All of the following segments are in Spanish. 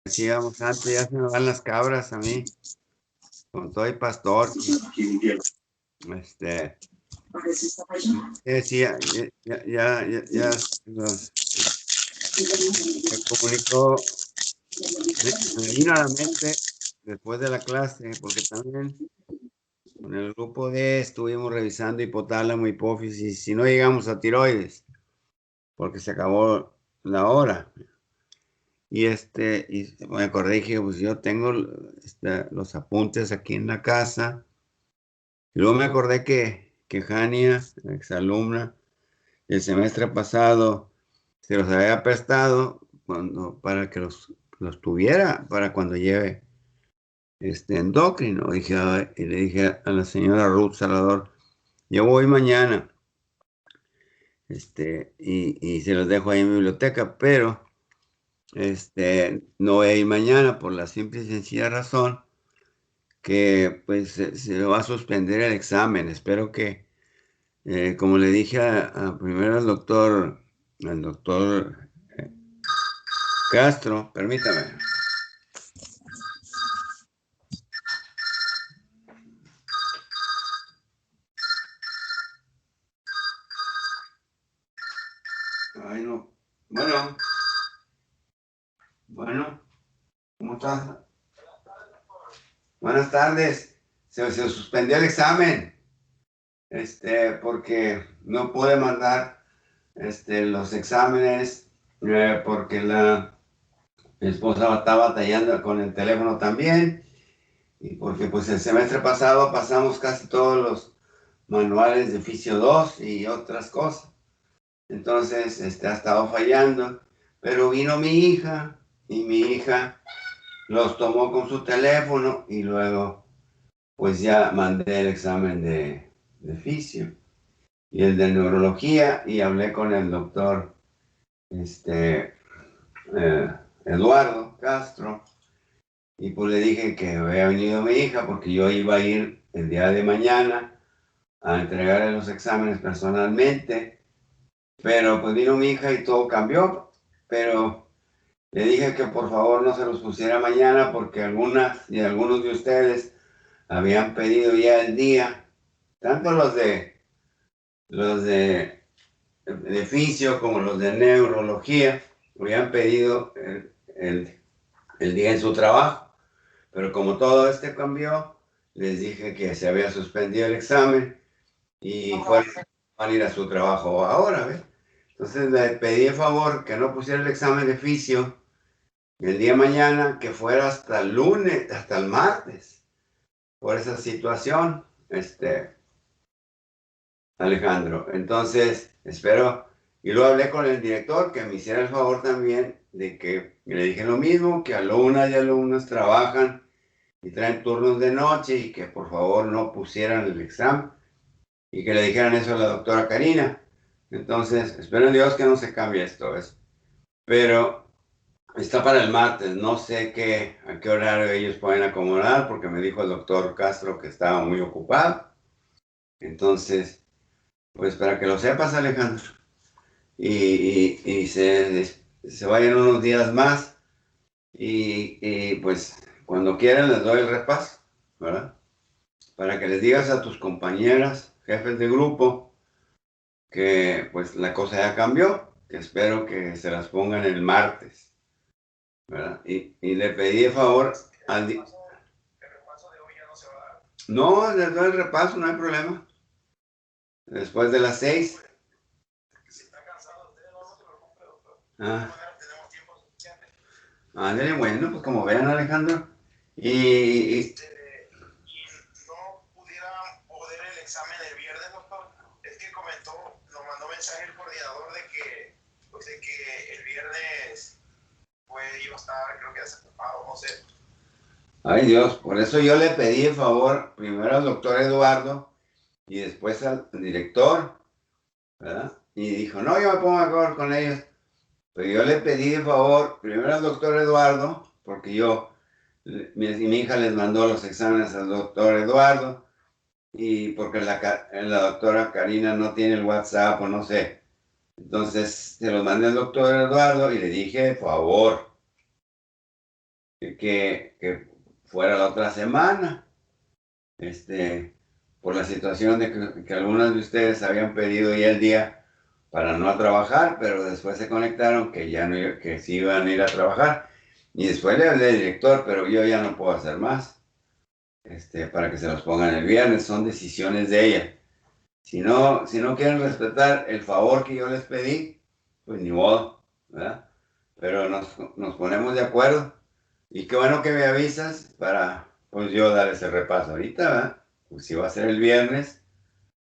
decíamos antes, ya se me van las cabras a mí, con todo y pastor. Decía, me comunicó, me vino a la mente después de la clase, porque también con el grupo D estuvimos revisando hipotálamo, hipófisis, si no llegamos a tiroides, porque se acabó la hora. Y me acordé y dije, pues yo tengo los apuntes aquí en la casa. Y luego me acordé que Jania, exalumna, el semestre pasado se los había prestado para que los tuviera para cuando lleve endocrino. Dije, y le dije a la señora Ruth Salvador, yo voy mañana, y se los dejo ahí en mi biblioteca, pero no voy a ir mañana por la simple y sencilla razón que pues se va a suspender el examen. Espero que, como le dije primero al doctor Castro, permítame. Ay, no. Bueno, ¿cómo estás? Buenas tardes. Se suspendió el examen, porque no pude mandar, los exámenes, porque mi esposa está batallando con el teléfono también, y porque pues el semestre pasado pasamos casi todos los manuales de Fisio 2 y otras cosas. Entonces, ha estado fallando, pero vino mi hija y mi hija los tomó con su teléfono y luego pues ya mandé el examen de fisio y el de neurología y hablé con el doctor Eduardo Castro y pues le dije que había venido mi hija porque yo iba a ir el día de mañana a entregarle los exámenes personalmente, pero pues vino mi hija y todo cambió, pero le dije que por favor no se los pusiera mañana porque algunas y algunos de ustedes habían pedido ya el día, tanto los de fisio como los de neurología, habían pedido el día en su trabajo, pero como todo cambió, les dije que se había suspendido el examen y van a ir a su trabajo ahora, ¿ves? Entonces le pedí el favor que no pusiera el examen de fisio el día de mañana, que fuera hasta el lunes, hasta el martes, por esa situación, Alejandro. Entonces, espero, y luego hablé con el director que me hiciera el favor también de que le dije lo mismo, que alumnas y alumnos trabajan y traen turnos de noche y que por favor no pusieran el examen y que le dijeran eso a la doctora Karina. Entonces, espero en Dios que no se cambie esto, ¿ves? Pero está para el martes, no sé a qué horario ellos pueden acomodar porque me dijo el doctor Castro que estaba muy ocupado. Entonces, pues para que lo sepas, Alejandro, y se vayan unos días más y pues cuando quieran les doy el repaso, ¿verdad? Para que les digas a tus compañeras, jefes de grupo, que pues la cosa ya cambió, que espero que se las pongan el martes, ¿verdad? Y le pedí el favor al... No, les doy el repaso, no hay problema. Después de las 6. Ah, ándale, bueno, pues como vean, Alejandro. Y ay Dios, por eso yo le pedí el favor primero al doctor Eduardo y después al director, ¿verdad? Y dijo, no, yo me pongo de acuerdo con ellos. Pero yo le pedí el favor primero al doctor Eduardo, porque mi hija les mandó los exámenes al doctor Eduardo, y porque la doctora Karina no tiene el WhatsApp o no sé. Entonces se los mandé al doctor Eduardo y le dije, por favor, que fuera la otra semana, por la situación de que algunos de ustedes habían pedido ya el día para no trabajar, pero después se conectaron que ya no, que sí iban a ir a trabajar. Y después le hablé al director, pero yo ya no puedo hacer más, para que se los pongan el viernes, son decisiones de ella. Si no quieren respetar el favor que yo les pedí, pues ni modo, ¿verdad? Pero nos ponemos de acuerdo. Y qué bueno que me avisas para, pues yo dar ese repaso ahorita, ¿verdad? Pues si va a ser el viernes,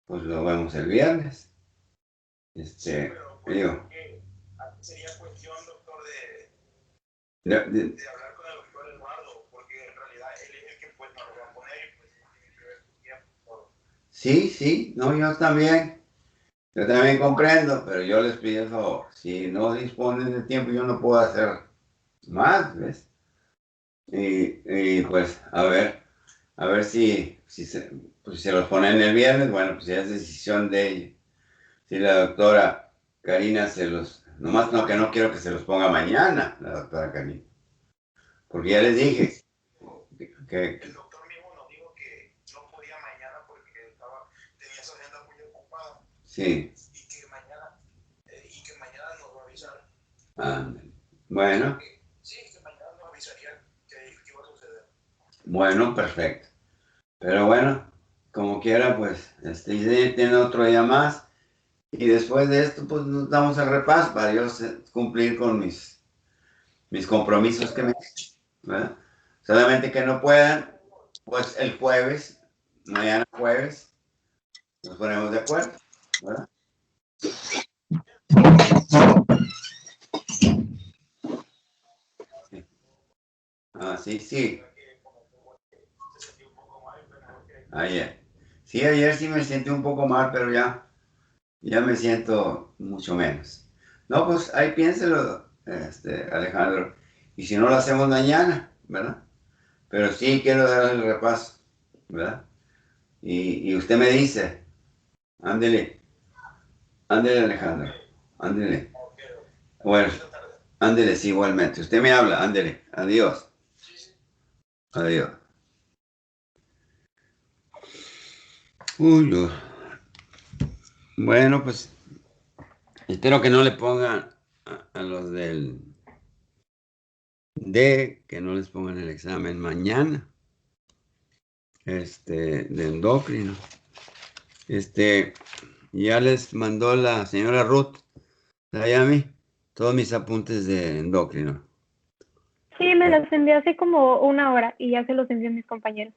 pues lo vemos el viernes. Digo, sería cuestión, doctor, de- de hablar con el doctor Eduardo, porque en realidad él es el que pues nos lo va a poner y pues tiene que ver su tiempo. Todo. sí, no, yo también comprendo, pero yo les pido el favor. Si no disponen de tiempo, yo no puedo hacer más, ¿ves? Y pues a ver pues, si se los ponen el viernes, bueno, pues ya es decisión de ella. Si la doctora Karina nomás no que no quiero que se los ponga mañana, la doctora Karina, porque ya les dije El doctor mismo nos dijo que no podía mañana porque tenía su agenda muy ocupada sí, y que mañana nos va a avisar. bueno, Sí, que mañana nos avisaría que iba a suceder. bueno, perfecto. Pero bueno, como quiera, pues, tiene otro día más. Y después de esto, pues nos damos el repaso para yo cumplir con mis compromisos que me he hecho, ¿verdad? Solamente que no puedan, pues el jueves, mañana jueves, nos ponemos de acuerdo, ¿verdad? Sí. Sí. Ayer. Sí, ayer sí me sentí un poco mal, pero ya me siento mucho menos. No, pues ahí piénselo, Alejandro. Y si no lo hacemos mañana, ¿verdad? Pero sí quiero dar el repaso, ¿verdad? Y usted me dice, ándele, ándele Alejandro, ándele. Bueno, ándele, sí, igualmente. Usted me habla, ándele. Adiós, adiós. Uy, bueno, pues espero que no le pongan a los que no les pongan el examen mañana, de endocrino. Ya les mandó la señora Ruth Miami todos mis apuntes de endocrino. Sí, me las envié hace como una hora y ya se los envié a mis compañeros.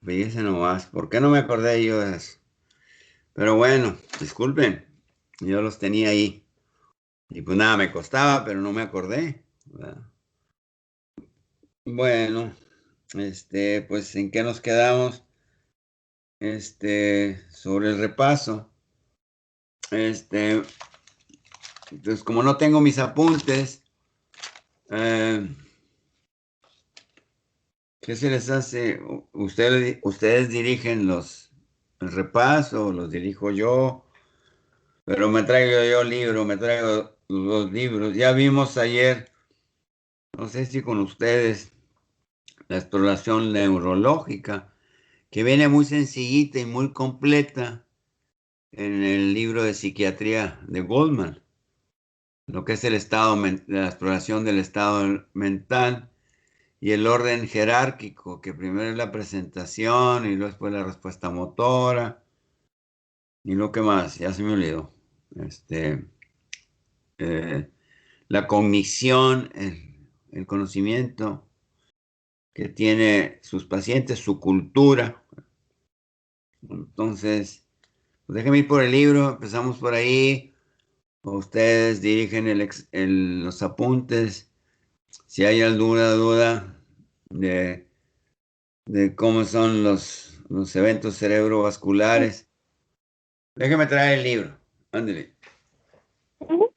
Fíjese nomás, ¿por qué no me acordé yo de eso? Pero bueno, disculpen, yo los tenía ahí. Y pues nada, me costaba, pero no me acordé, ¿verdad? Bueno, pues ¿en qué nos quedamos? Sobre el repaso. Este, pues como no tengo mis apuntes, eh, ¿qué se les hace? Ustedes dirigen el repaso, los dirijo yo, pero me traigo yo libro, me traigo los libros. Ya vimos ayer, no sé si con ustedes, la exploración neurológica, que viene muy sencillita y muy completa en el libro de psiquiatría de Goldman, lo que es la exploración del estado mental y el orden jerárquico, que primero es la presentación y luego después la respuesta motora y lo que más, ya se me olvidó. Eh, la cognición, el conocimiento que tiene sus pacientes, su cultura. Entonces, pues déjenme ir por el libro, empezamos por ahí. Ustedes dirigen los apuntes. Si hay alguna duda de, de cómo son los eventos cerebrovasculares, déjeme traer el libro. Ándale. Ujú.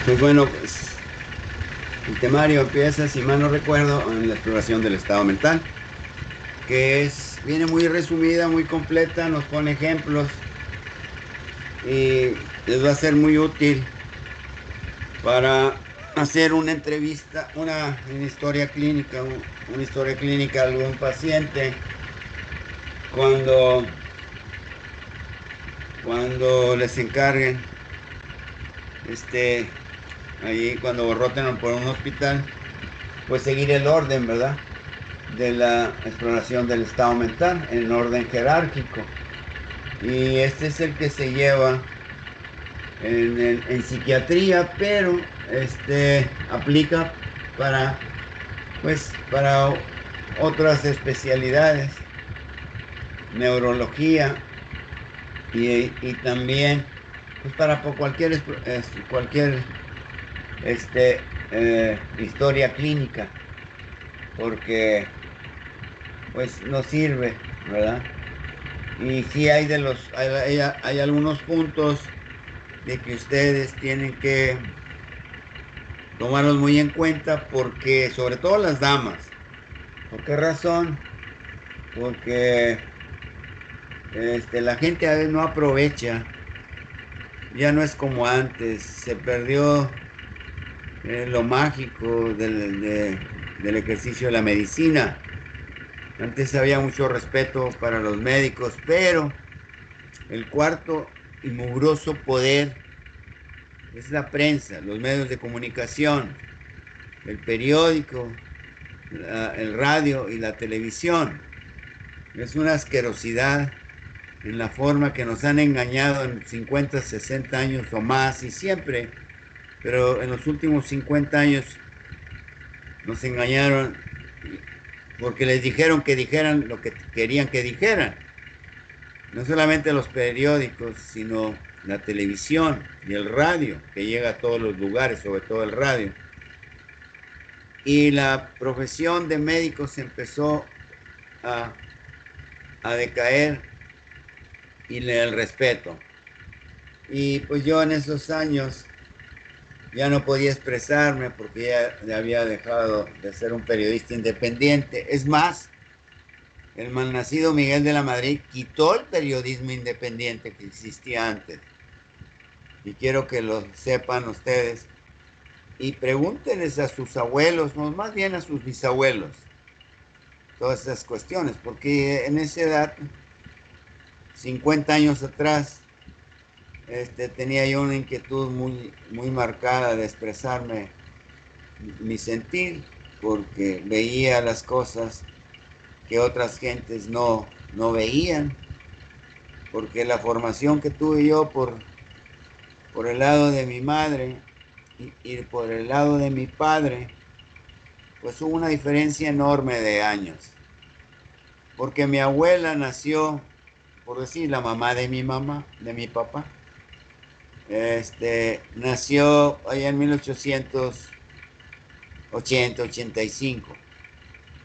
Pues bueno, pues el temario empieza, si mal no recuerdo, en la exploración del estado mental, que viene muy resumida, muy completa, nos pone ejemplos y les va a ser muy útil para hacer una entrevista, una historia clínica, una historia clínica de algún paciente cuando, cuando les encarguen, ahí cuando roten por un hospital, pues seguir el orden, ¿verdad? De la exploración del estado mental en orden jerárquico. Y este es el que se lleva en psiquiatría, pero aplica para, pues, para otras especialidades, neurología y también pues para cualquier historia clínica, porque pues nos sirve, ¿verdad? Y sí hay algunos puntos de que ustedes tienen que tomarlos muy en cuenta porque, sobre todo las damas, ¿por qué razón? Porque la gente a veces no aprovecha, ya no es como antes, se perdió lo mágico del ejercicio de la medicina. Antes había mucho respeto para los médicos, pero el cuarto y mugroso poder es la prensa, los medios de comunicación, el periódico, el radio y la televisión. Es una asquerosidad en la forma que nos han engañado en 50, 60 años o más y siempre, pero en los últimos 50 años nos engañaron porque les dijeron que dijeran lo que querían que dijeran. No solamente los periódicos, sino la televisión y el radio, que llega a todos los lugares, sobre todo el radio. Y la profesión de médicos empezó a, a decaer y el respeto. Y pues yo en esos años ya no podía expresarme porque ya había dejado de ser un periodista independiente. Es más, el malnacido Miguel de la Madrid quitó el periodismo independiente que existía antes. Y quiero que lo sepan ustedes. Y pregúntenles a sus abuelos, no, más bien a sus bisabuelos, todas esas cuestiones, porque en esa edad, 50 años atrás, tenía yo una inquietud muy, muy marcada de expresarme mi sentir, porque veía las cosas que otras gentes no veían, porque la formación que tuve yo por el lado de mi madre y por el lado de mi padre, pues hubo una diferencia enorme de años, porque mi abuela nació, por decir, la mamá de mi mamá, de mi papá, nació allá en 1880, 85,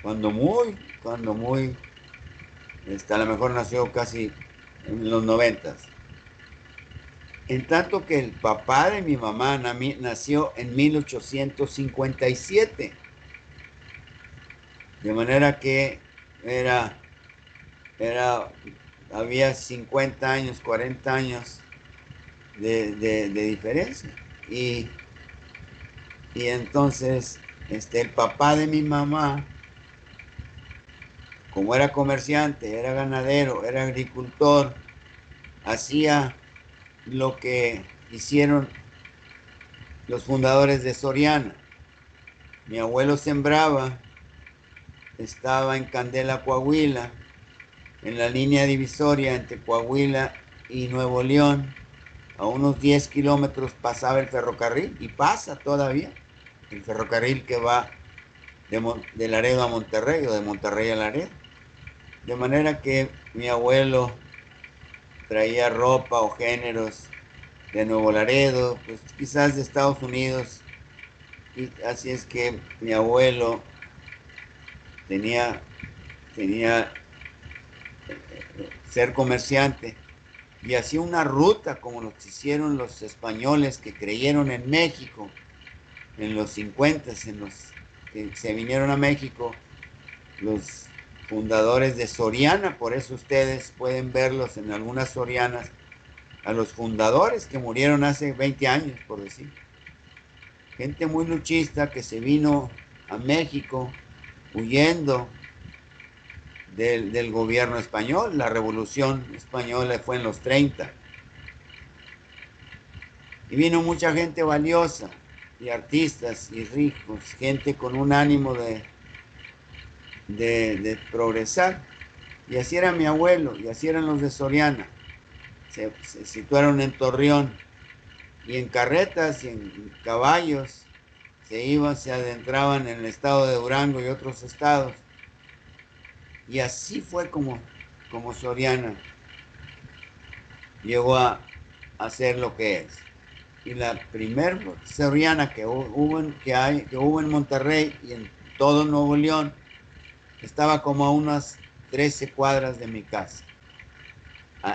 cuando muy, a lo mejor nació casi en los 90. En tanto que el papá de mi mamá nació en 1857. De manera que era, había 50 años, 40 años de diferencia. Y entonces, el papá de mi mamá, como era comerciante, era ganadero, era agricultor, hacía lo que hicieron los fundadores de Soriana. Mi abuelo sembraba, estaba en Candela, Coahuila, en la línea divisoria entre Coahuila y Nuevo León. A unos 10 kilómetros pasaba el ferrocarril, y pasa todavía el ferrocarril que va de Laredo a Monterrey, o de Monterrey a Laredo. De manera que mi abuelo traía ropa o géneros de Nuevo Laredo, pues quizás de Estados Unidos, y así es que mi abuelo tenía ser comerciante, y hacía una ruta como lo que hicieron los españoles que creyeron en México en los 50, en los que se vinieron a México, los fundadores de Soriana. Por eso ustedes pueden verlos en algunas Sorianas, a los fundadores que murieron hace 20 años, por decir. Gente muy luchista que se vino a México huyendo del gobierno español. La revolución española fue en los 30. Y vino mucha gente valiosa, y artistas, y ricos, gente con un ánimo de progresar. Y así era mi abuelo, y así eran los de Soriana. Se situaron en Torreón, y en carretas y en caballos se adentraban en el estado de Durango y otros estados. Y así fue como Soriana llegó a ser lo que es. Y la primer Soriana que hubo en Monterrey y en todo Nuevo León estaba como a unas 13 cuadras de mi casa,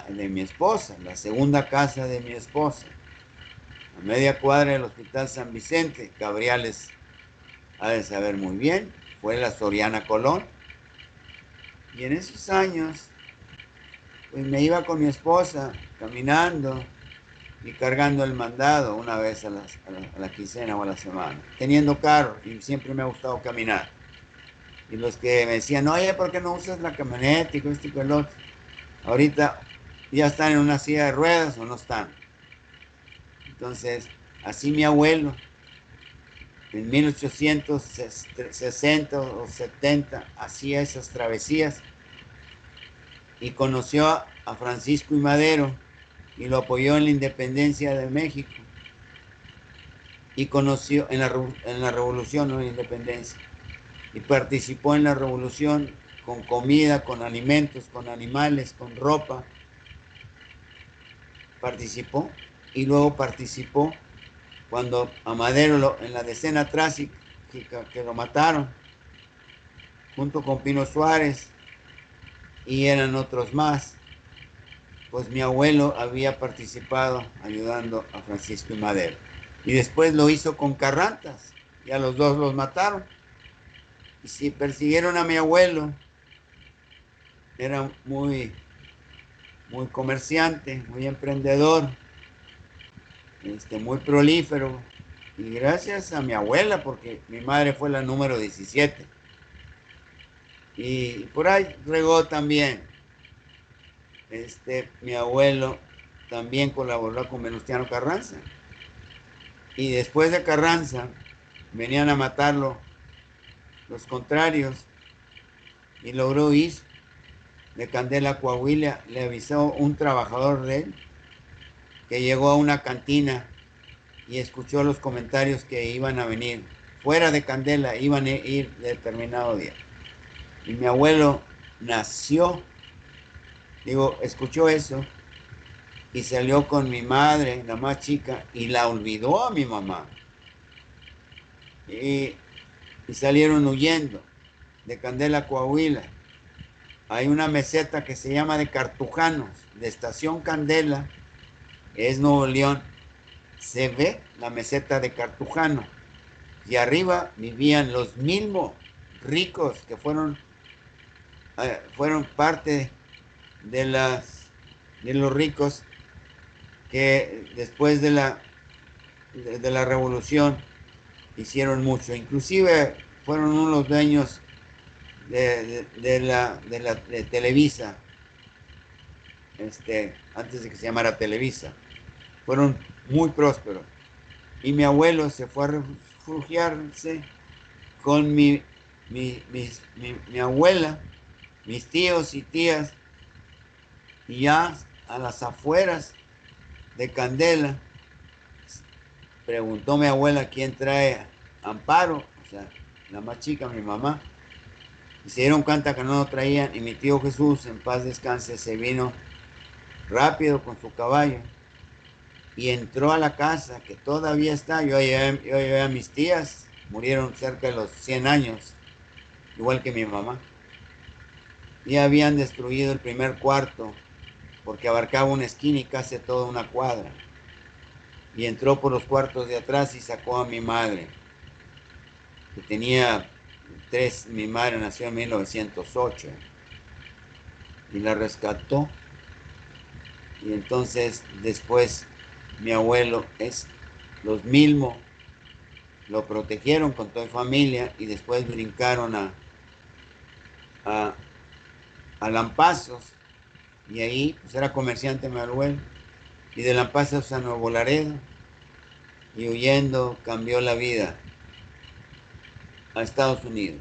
de mi esposa, la segunda casa de mi esposa, a media cuadra del Hospital San Vicente. Gabriales ha de saber muy bien, fue la Soriana Colón. Y en esos años, pues me iba con mi esposa caminando y cargando el mandado una vez a la quincena o a la semana, teniendo carro, y siempre me ha gustado caminar. Y los que me decían, oye, ¿por qué no usas la camioneta y esto y con el otro? Ahorita ya están en una silla de ruedas o no están. Entonces, así mi abuelo, en 1860 o 70, hacía esas travesías y conoció a Francisco I. Madero y lo apoyó en la independencia de México. Y conoció en la revolución, no en la independencia. Y participó en la revolución con comida, con alimentos, con animales, con ropa. Participó, y luego participó cuando a Madero en la decena trágica que lo mataron, junto con Pino Suárez, y eran otros más. Pues mi abuelo había participado ayudando a Francisco y Madero. Y después lo hizo con Carrantas, y a los dos los mataron. Y si persiguieron a mi abuelo, era muy comerciante, muy emprendedor, muy prolífero. Y gracias a mi abuela, porque mi madre fue la número 17. Y por ahí regó también. Mi abuelo también colaboró con Venustiano Carranza. Y después de Carranza, venían a matarlo los contrarios, y logró ir de Candela a Coahuila. Le avisó un trabajador de él que llegó a una cantina y escuchó los comentarios que iban a venir fuera de Candela, iban a ir determinado día. Y mi abuelo escuchó eso y salió con mi madre, la más chica, y la olvidó a mi mamá. Y salieron huyendo de Candela a Coahuila. Hay una meseta que se llama de Cartujanos, de Estación Candela, es Nuevo León. Se ve la meseta de Cartujano, y arriba vivían los mismos ricos que fueron parte de los ricos que después de la revolución hicieron mucho. Inclusive fueron uno de los dueños de Televisa, antes de que se llamara Televisa. Fueron muy prósperos. Y mi abuelo se fue a refugiarse con mi abuela, mis tíos y tías, y ya a las afueras de Candela. Preguntó mi abuela quién trae Amparo, o sea, la más chica, mi mamá, y se dieron cuenta que no lo traían, y mi tío Jesús, en paz descanse, se vino rápido con su caballo y entró a la casa, que todavía está. Yo llevé a mis tías, murieron cerca de los 100 años, igual que mi mamá, y habían destruido el primer cuarto porque abarcaba una esquina y casi toda una cuadra. Y entró por los cuartos de atrás y sacó a mi madre, que tenía mi madre nació en 1908, y la rescató. Y entonces después mi abuelo, los Milmo, lo protegieron con toda familia y después brincaron a Lampazos, y ahí pues era comerciante mi abuelo, y de Lampazos a Nuevo Laredo, y huyendo cambió la vida a Estados Unidos.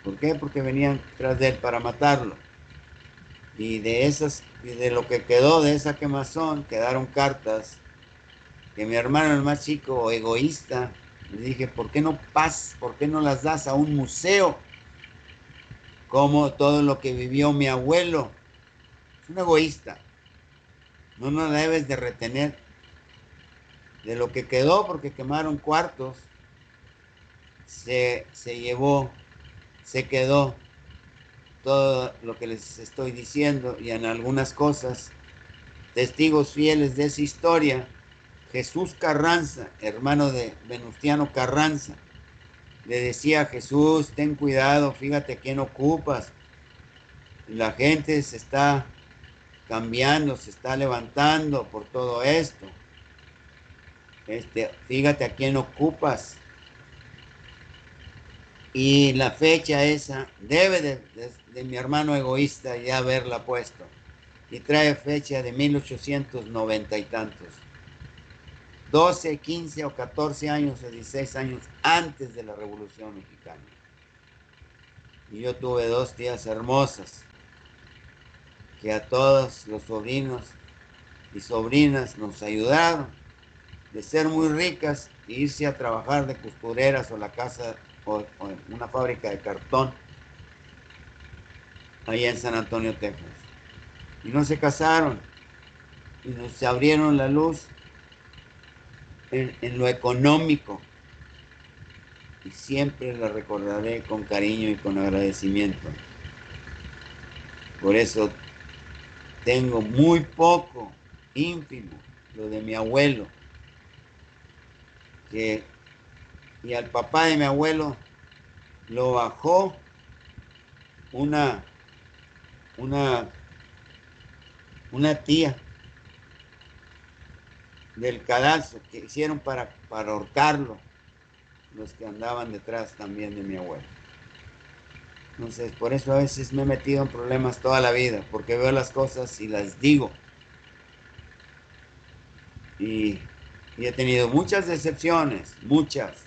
¿Por qué? Porque venían tras de él para matarlo. Y de lo que quedó de esa quemazón, quedaron cartas que mi hermano, el más chico, egoísta, le dije, ¿por qué no las das a un museo? Como todo lo que vivió mi abuelo. Es un egoísta. No nos debes de retener de lo que quedó, porque quemaron cuartos. Se quedó todo lo que les estoy diciendo, y en algunas cosas, testigos fieles de esa historia, Jesús Carranza, hermano de Venustiano Carranza, le decía a Jesús, ten cuidado, fíjate quién ocupas. La gente se está cambiando, se está levantando por todo esto. Fíjate a quién ocupas. Y la fecha esa debe de mi hermano egoísta ya haberla puesto. Y trae fecha de 1890 y tantos. 12, 15 o 14 años o 16 años antes de la Revolución Mexicana. Y yo tuve 2 tías hermosas que a todos los sobrinos y sobrinas nos ayudaron de ser muy ricas e irse a trabajar de costureras o la casa o en una fábrica de cartón allá en San Antonio, Texas. Y no se casaron y nos abrieron la luz en lo económico, y siempre la recordaré con cariño y con agradecimiento. Por eso tengo muy poco, ínfimo, lo de mi abuelo, y al papá de mi abuelo lo bajó una tía del cadalso que hicieron para ahorcarlo, los que andaban detrás también de mi abuelo. Entonces, por eso a veces me he metido en problemas toda la vida, porque veo las cosas y las digo. Y he tenido muchas decepciones, muchas,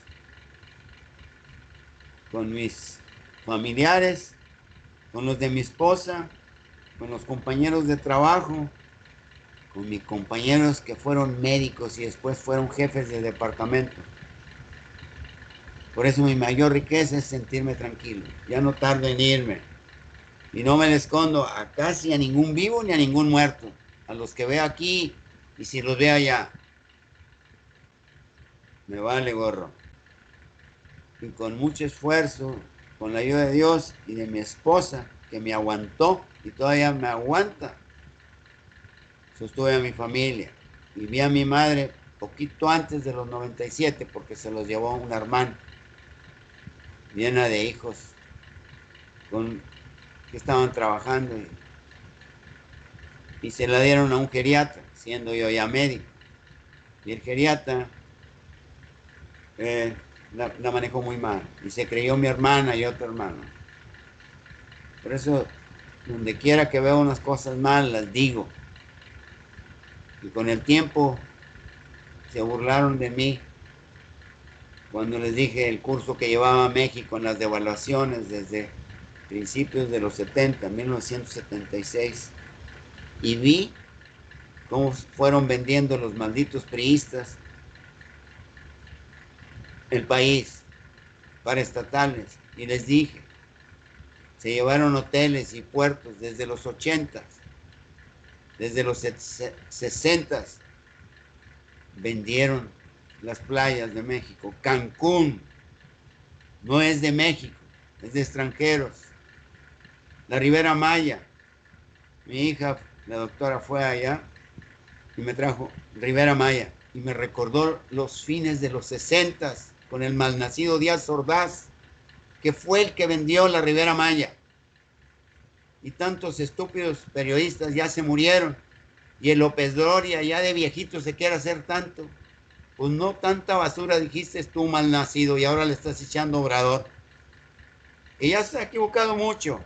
con mis familiares, con los de mi esposa, con los compañeros de trabajo, con mis compañeros que fueron médicos y después fueron jefes de departamento. Por eso mi mayor riqueza es sentirme tranquilo. Ya no tardo en irme. Y no me le escondo a casi a ningún vivo ni a ningún muerto. A los que veo aquí y si los veo allá. Me vale gorro. Y con mucho esfuerzo, con la ayuda de Dios y de mi esposa, que me aguantó y todavía me aguanta, sostuve a mi familia. Y vi a mi madre poquito antes de los 97, porque se los llevó un hermano, llena de hijos que estaban trabajando, y se la dieron a un geriatra, siendo yo ya médico. Y el geriatra la manejó muy mal, y se creyó mi hermana y otro hermano. Por eso, donde quiera que veo unas cosas mal, las digo. Y con el tiempo se burlaron de mí cuando les dije el curso que llevaba a México en las devaluaciones desde principios de los 70, 1976, y vi cómo fueron vendiendo los malditos priistas el país para estatales. Y les dije, se llevaron hoteles y puertos desde los 80, desde los 60, vendieron las playas de México. Cancún no es de México, es de extranjeros. La Ribera Maya, mi hija la doctora fue allá y me trajo Rivera Maya y me recordó los fines de los 60 con el malnacido Díaz Ordaz, que fue el que vendió la Rivera Maya. Y tantos estúpidos periodistas ya se murieron. Y el López Doria ya de viejito se quiere hacer tanto. Pues no tanta basura dijiste tú, malnacido, y ahora le estás echando Obrador. Y ya se ha equivocado mucho.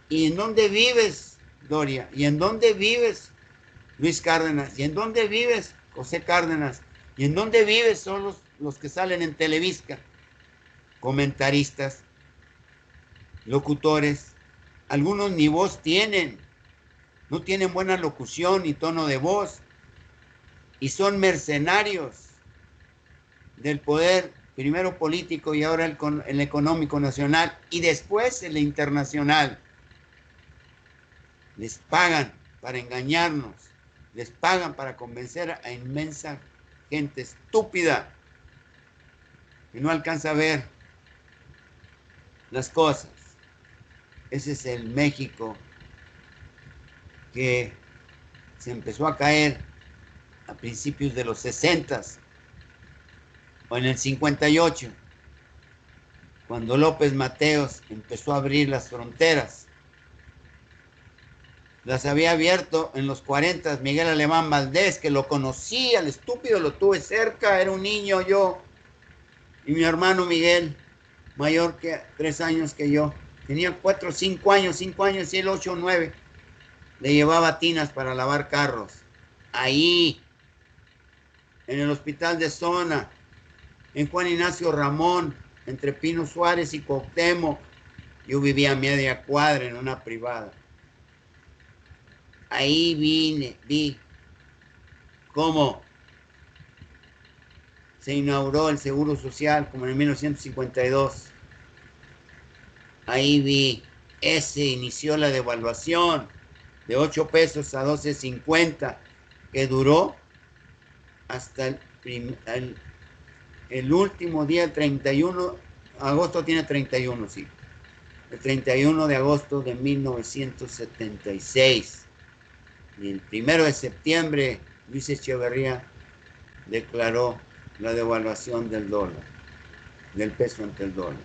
¿Y en dónde vives, Doria? ¿Y en dónde vives, Luis Cárdenas? ¿Y en dónde vives, José Cárdenas? ¿Y en dónde vives son los que salen en Televisa? Comentaristas, locutores, algunos ni voz tienen, no tienen buena locución ni tono de voz, y son mercenarios del poder, primero político y ahora el económico nacional, y después el internacional. Les pagan para engañarnos, les pagan para convencer a inmensa gente estúpida que no alcanza a ver las cosas. Ese es el México que se empezó a caer a principios de los 60 o en el 58, cuando López Mateos empezó a abrir las fronteras. Las había abierto en los 40 Miguel Alemán Valdés, que lo conocí, al estúpido lo tuve cerca, era un niño yo, y mi hermano Miguel, mayor que 3 años que yo, tenía 4 o 5 años, 5 años y él 8 o 9, le llevaba tinas para lavar carros, ahí, en el hospital de Zona, en Juan Ignacio Ramón, entre Pino Suárez y Cuauhtémoc. Yo vivía a media cuadra en una privada. Ahí vi cómo se inauguró el Seguro Social, como en 1952. Ahí vi, ese inició la devaluación de 8 pesos a 12.50, que duró hasta el último día, el 31, agosto tiene 31, sí. El 31 de agosto de 1976. Y el 1 de septiembre, Luis Echeverría declaró la devaluación del dólar, del peso ante el dólar.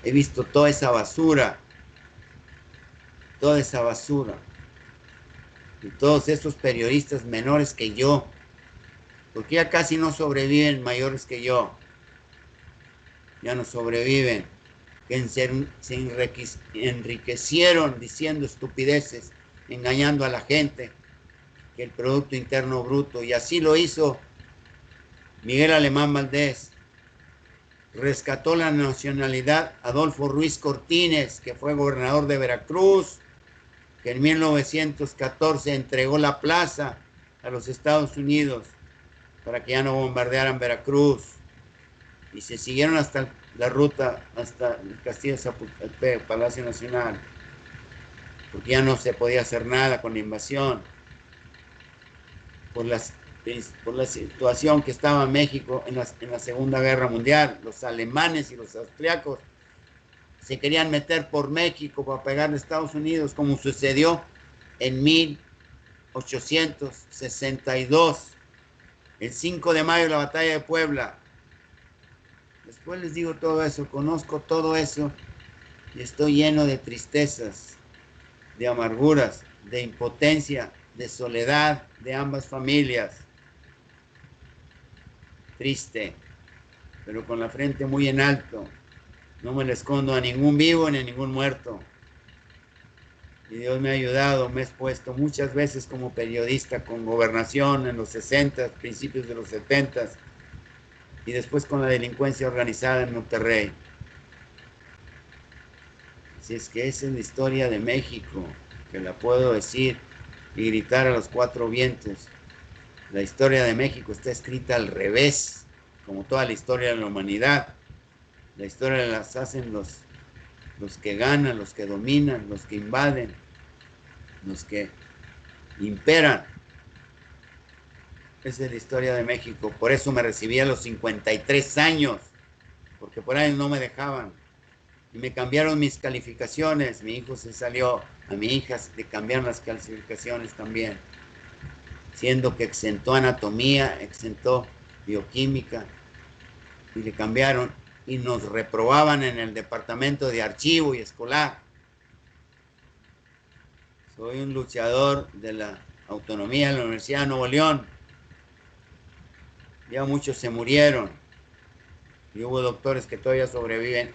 He visto toda esa basura, y todos esos periodistas menores que yo, porque ya casi no sobreviven mayores que yo, ya no sobreviven, que se enriquecieron diciendo estupideces, engañando a la gente, que el Producto Interno Bruto, y así lo hizo Miguel Alemán Valdés. Rescató la nacionalidad Adolfo Ruiz Cortines, que fue gobernador de Veracruz, que en 1914 entregó la plaza a los Estados Unidos para que ya no bombardearan Veracruz, y se siguieron hasta la ruta hasta el Castillo de Zapotepec, Palacio Nacional, porque ya no se podía hacer nada con la invasión, por la situación que estaba México en la Segunda Guerra Mundial. Los alemanes y los austriacos se querían meter por México para pegarle a Estados Unidos, como sucedió en 1862, el 5 de mayo, la batalla de Puebla. Después les digo todo eso, conozco todo eso, y estoy lleno de tristezas, de amarguras, de impotencia, de soledad de ambas familias. Triste, pero con la frente muy en alto. No me le escondo a ningún vivo ni a ningún muerto. Y Dios me ha ayudado, me he expuesto muchas veces como periodista con Gobernación en los 60, principios de los 70, y después con la delincuencia organizada en Monterrey. Así es que esa es la historia de México, que la puedo decir y gritar a los 4 vientos. La historia de México está escrita al revés, como toda la historia de la humanidad. La historia las hacen los que ganan, los que dominan, los que invaden, los que imperan. Esa es la historia de México. Por eso me recibí a los 53 años, porque por ahí no me dejaban. y me cambiaron mis calificaciones. Mi hijo se salió, a mi hija le cambiaron las calificaciones también, siendo que exentó anatomía, exentó bioquímica, y le cambiaron, y nos reprobaban en el departamento de archivo y escolar. Soy un luchador de la autonomía de la Universidad de Nuevo León. Ya muchos se murieron, y hubo doctores que todavía sobreviven,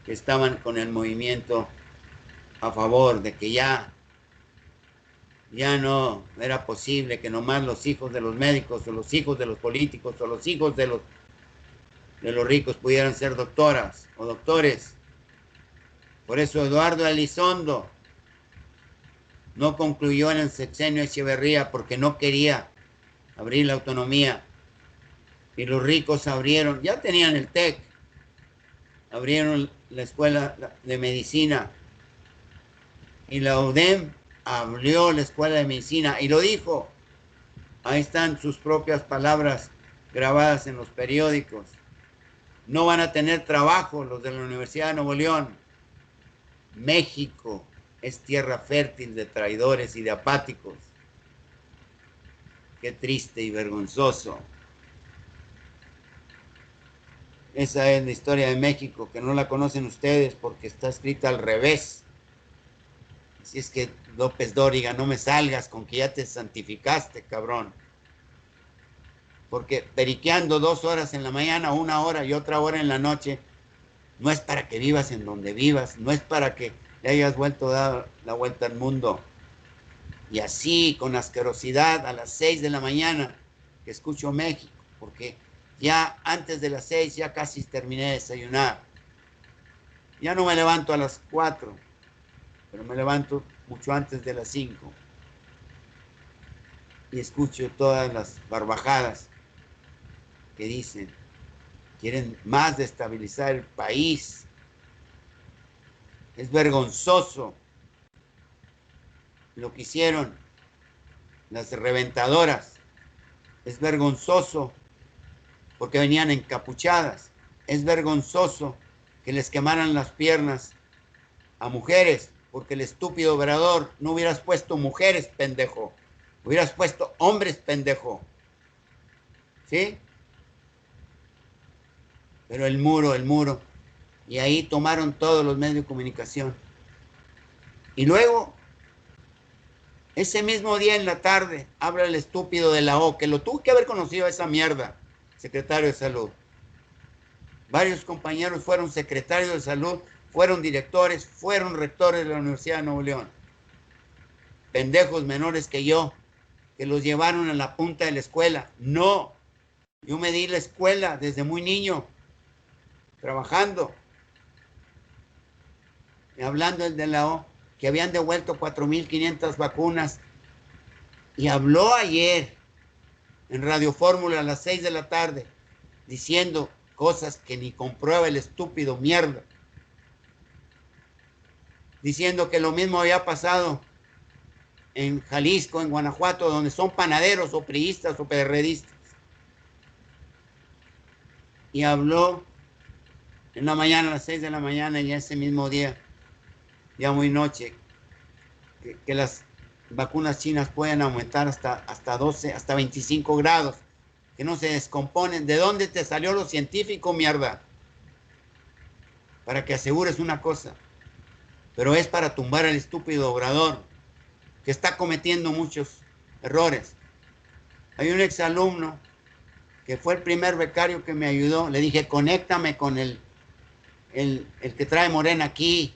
que estaban con el movimiento a favor de que ya no era posible que nomás los hijos de los médicos o los hijos de los políticos o los hijos de los ricos pudieran ser doctoras o doctores. Por eso Eduardo Elizondo no concluyó en el sexenio Echeverría, porque no quería abrir la autonomía. Y los ricos abrieron, ya tenían el TEC, abrieron la escuela de medicina, y la UDEM abrió la escuela de medicina, y lo dijo. Ahí están sus propias palabras grabadas en los periódicos. No van a tener trabajo los de la Universidad de Nuevo León. México es tierra fértil de traidores y de apáticos. Qué triste y vergonzoso. Esa es la historia de México, que no la conocen ustedes porque está escrita al revés. Así es que, López Dóriga, no me salgas con que ya te santificaste, cabrón. Porque periqueando 2 horas en la mañana, 1 hora y otra hora en la noche, no es para que vivas en donde vivas, no es para que le hayas vuelto a dar la vuelta al mundo. Y así, con asquerosidad, a las 6 de la mañana, que escucho México, porque ya antes de las 6 ya casi terminé de desayunar. Ya no me levanto a las 4, pero me levanto mucho antes de las 5. Y escucho todas las barbajadas que dicen. Quieren más destabilizar el país. Es vergonzoso lo que hicieron las reventadoras. Es vergonzoso porque venían encapuchadas. Es vergonzoso que les quemaran las piernas a mujeres, porque el estúpido Obrador no hubieras puesto mujeres, pendejo. Hubieras puesto hombres, pendejo. ¿Sí? Pero el muro. Y ahí tomaron todos los medios de comunicación. Y luego, ese mismo día en la tarde, habla el estúpido de la O, que lo tuvo que haber conocido a esa mierda, secretario de Salud. Varios compañeros fueron secretarios de Salud, fueron directores, fueron rectores de la Universidad de Nuevo León. Pendejos menores que yo, que los llevaron a la punta de la escuela. No, yo me di la escuela desde muy niño, trabajando. Y hablando el de la O, que habían devuelto 4.500 vacunas. Y habló ayer en Radio Fórmula a las 6 de la tarde, diciendo cosas que ni comprueba el estúpido mierda. Diciendo que lo mismo había pasado en Jalisco, en Guanajuato, donde son panaderos o priistas o perredistas. Y habló en la mañana, a las 6 de la mañana, y ese mismo día, ya muy noche, que las vacunas chinas pueden aumentar hasta 12, hasta 25 grados, que no se descomponen. ¿De dónde te salió lo científico, mierda? Para que asegures una cosa. Pero es para tumbar al estúpido Obrador, que está cometiendo muchos errores. Hay un exalumno que fue el primer becario que me ayudó. Le dije, conéctame con el que trae Morena aquí,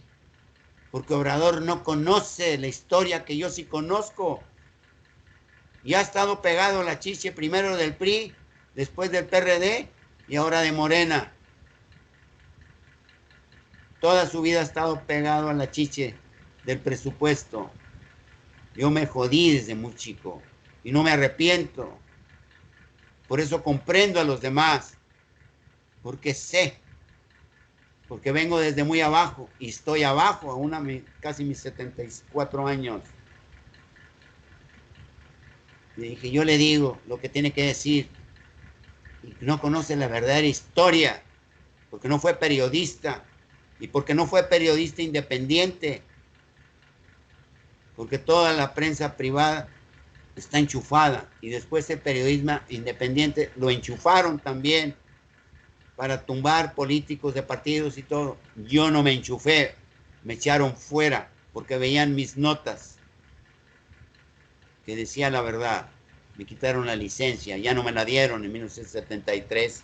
porque Obrador no conoce la historia que yo sí conozco. Y ha estado pegado a la chiche primero del PRI, después del PRD y ahora de Morena. Toda su vida ha estado pegado a la chiche del presupuesto. Yo me jodí desde muy chico y no me arrepiento. Por eso comprendo a los demás, porque sé, porque vengo desde muy abajo y estoy abajo, aún a casi mis 74 años. Le dije, yo le digo lo que tiene que decir, y no conoce la verdadera historia, porque no fue periodista, y porque no fue periodista independiente, porque toda la prensa privada está enchufada, y después el periodismo independiente lo enchufaron también para tumbar políticos de partidos y todo. Yo no me enchufé, me echaron fuera porque veían mis notas que decía la verdad. Me quitaron la licencia, ya no me la dieron en 1973.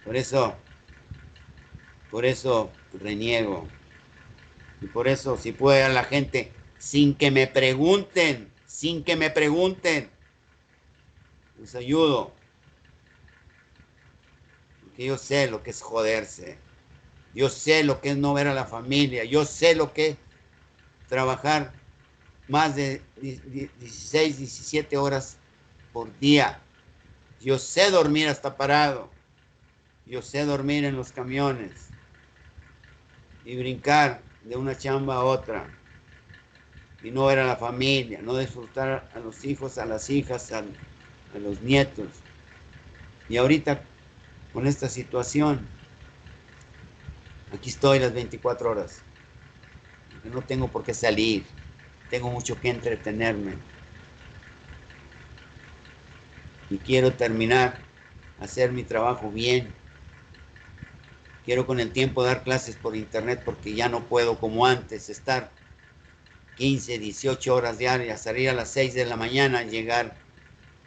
Por eso reniego. Y por eso, si puede a la gente, sin que me pregunten, les ayudo. Porque yo sé lo que es joderse. Yo sé lo que es no ver a la familia. Yo sé lo que es trabajar más de 16, 17 horas por día. Yo sé dormir hasta parado. Yo sé dormir en los camiones y brincar de una chamba a otra y no ver a la familia, no disfrutar a los hijos, a las hijas, a los nietos. Y ahorita con esta situación, aquí estoy las 24 horas. No tengo por qué salir, tengo mucho que entretenerme. Y quiero terminar, hacer mi trabajo bien. Quiero con el tiempo dar clases por internet porque ya no puedo como antes estar 15, 18 horas diarias, salir a las 6 de la mañana,